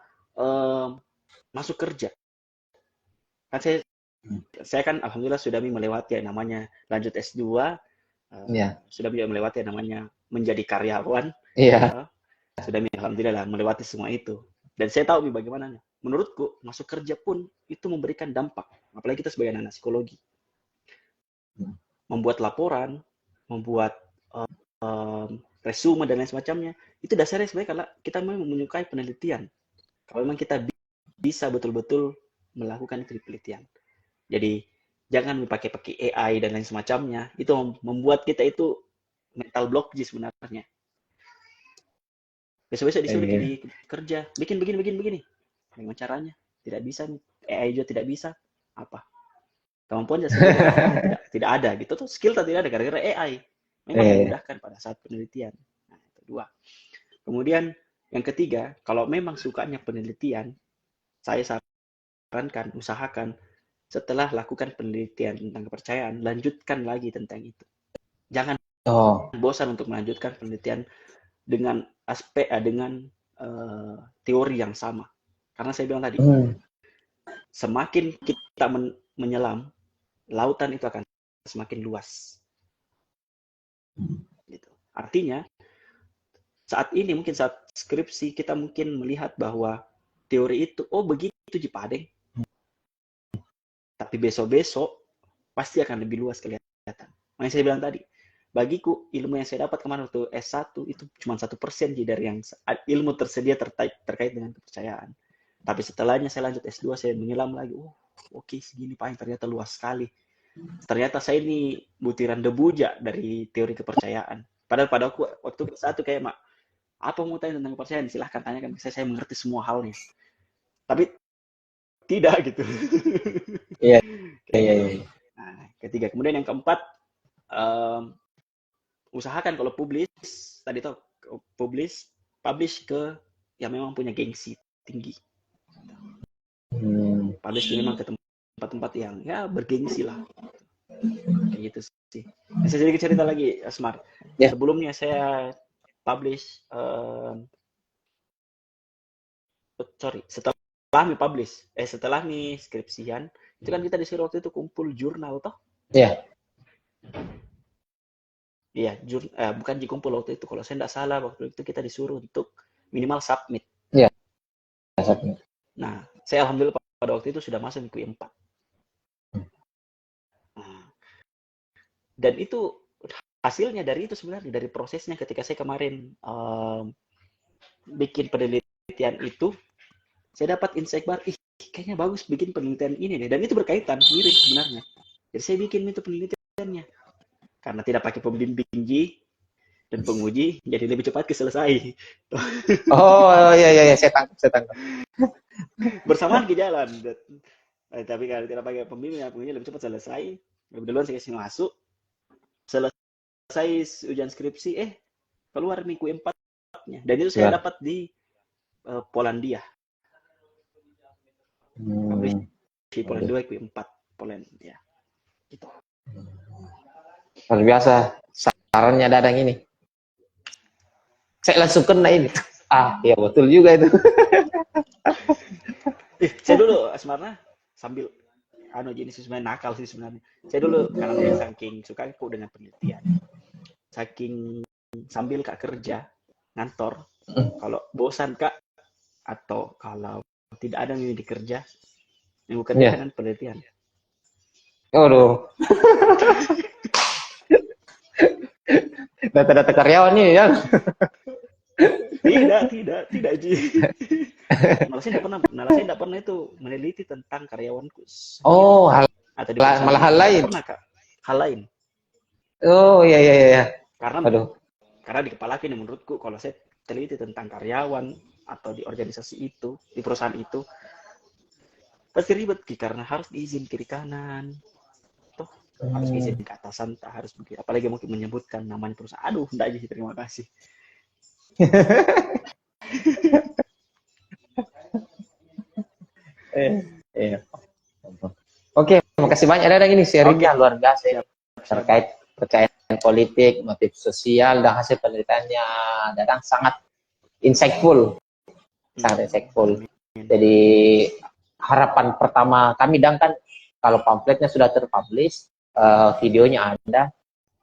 masuk kerja. Kan saya kan alhamdulillah sudah melewati yang namanya lanjut S2, sudah melewati yang namanya menjadi karyawan. Sudah alhamdulillah melewati semua itu. Dan saya tahu bagaimana. Menurutku, masuk kerja pun itu memberikan dampak. Apalagi kita sebagai anak psikologi. Membuat laporan, membuat resume dan lain semacamnya, itu dasarnya sebenarnya kalau kita memang menyukai penelitian. Kalau memang kita bisa betul-betul melakukan penelitian. Jadi jangan pakai AI dan lain semacamnya. Itu membuat kita itu mental block sebenarnya. Besok-besok disuruh di kerja, bikin begini. Bagaimana caranya? Tidak bisa nih. AI juga tidak bisa. Apa? Kemampuan tidak ada gitu tuh. Skill tidak ada gara-gara AI. Memang memudahkan pada saat penelitian. Nah, itu dua. Kemudian yang ketiga, kalau memang sukanya penelitian, saya sarankan, usahakan setelah lakukan penelitian tentang kepercayaan, lanjutkan lagi tentang itu. Jangan bosan untuk melanjutkan penelitian dengan aspek dengan teori yang sama. Karena saya bilang tadi, semakin kita menyelam, lautan itu akan semakin luas. Gitu. Artinya, saat ini mungkin saat skripsi kita mungkin melihat bahwa teori itu, begitu Jipadeng. Tapi besok-besok pasti akan lebih luas kelihatan. Makanya saya bilang tadi, bagiku ilmu yang saya dapat kemarin waktu S1 itu cuma 1% dari yang ilmu tersedia terkait dengan kepercayaan. Tapi setelahnya saya lanjut S2, saya menyelam lagi. Oke, segini Pak, ternyata luas sekali. Ternyata saya ini butiran debu dari teori kepercayaan. Padahal pada waktu S1 kayak, apa mau tanya tentang kepercayaan? Silahkan tanyakan, saya mengerti semua halnya. Tapi tidak gitu. Iya. Nah, ketiga. Kemudian yang keempat, usahakan kalau publish ke yang memang punya gengsi tinggi. Publish memang ke tempat-tempat yang ya bergengsi lah. Kayak gitu sih. Saya sedikit cerita lagi, Smart. Sebelumnya saya publish, setelah skripsian, itu kan kita disuruh waktu itu kumpul jurnal toh? Iya, bukan dikumpul waktu itu. Kalau saya tidak salah, waktu itu kita disuruh untuk minimal submit. Iya. Nah, saya alhamdulillah pada waktu itu sudah masuk minggu 4. Dan itu hasilnya dari itu sebenarnya, dari prosesnya ketika saya kemarin bikin penelitian itu, saya dapat insight baru, kayaknya bagus bikin penelitian ini deh. Dan itu berkaitan, mirip sebenarnya. Jadi saya bikin itu penelitiannya. Karena tidak pakai pembimbing dan penguji, jadi lebih cepat selesai. Iya, saya tangkap. Bersamaan ke jalan. Tapi kalau tidak pakai pembimbing, penguji lebih cepat selesai. Lebih duluan saya kasih masuk. Selesai ujian skripsi, keluar minggu 4-nya. Dan itu saya dapat di Polandia. Hmm. Si Polandia IP4 Poland ya. Gitu. Luar biasa sarannya Dadang ini. Saya langsung kena ini. Ya betul juga itu. Saya dulu Asmarna sambil jenis sebenarnya nakal sih sebenarnya. Saya dulu karena saking suka aku dengan penelitian. Saking sambil Kak kerja ngantor, kalau bosan Kak atau kalau tidak ada yang dikerja, yang bukan dengan penelitian. Waduh. Data-data karyawan ini ya. Tidak Ji. Malah saya tidak pernah itu meneliti tentang karyawanku. Atau di malah hal lain. Pernah Kak, hal lain. Oh iya. Karena di kepala ini menurutku kalau saya teliti tentang karyawan atau di organisasi itu, di perusahaan itu, pasti ribet karena harus diizin kiri kanan. Harus izin ke atasan, tak harus begitu. Apalagi mungkin menyebutkan namanya perusahaan. Aduh, enggak Ji, terima kasih. Oke, makasih banyak Dadang ini sharingnya luar biasa terkait kepercayaan politik, motif sosial dan hasil penelitiannya Dadang sangat insightful. Jadi harapan pertama kami kan kalau pamfletnya sudah terpublish, videonya ada,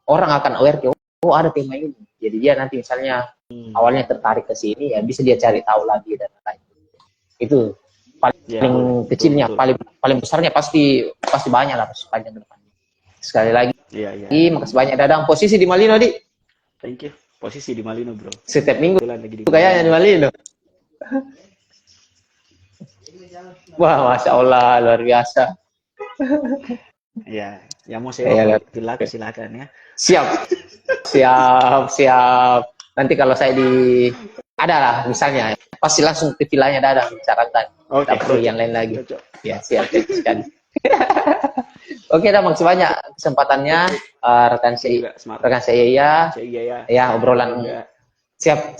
orang akan aware ada tema ini. Jadi dia nanti misalnya awalnya tertarik ke sini ya bisa dia cari tahu lagi dan lain. Itu paling kecilnya, betul. paling besarnya pasti banyak lah sepanjang depan. Sekali lagi, makasih banyak Dadang. Posisi di Malino, Di? Thank you. Posisi di Malino, bro. Setiap minggu kayaknya di Malino. Wah, Masya Allah, luar biasa. Ya, yang mau saya silakan ya. Siap. Nanti kalau saya ada lah misalnya, pasti langsung ke villanya Dadang bicarakan. Tak perlu yang lain lagi. Ya, siap sekali. Oke, dah makasih banyak kesempatannya rekan saya ya obrolan siap.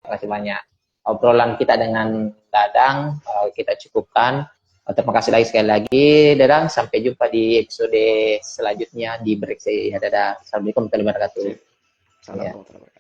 Makasih banyak. Obrolan kita dengan Dadang kita cukupkan. Terima kasih lagi sekali lagi Dadang. Sampai jumpa di episode selanjutnya di break saya. Dadah. Assalamualaikum warahmatullahi wabarakatuh. Salam.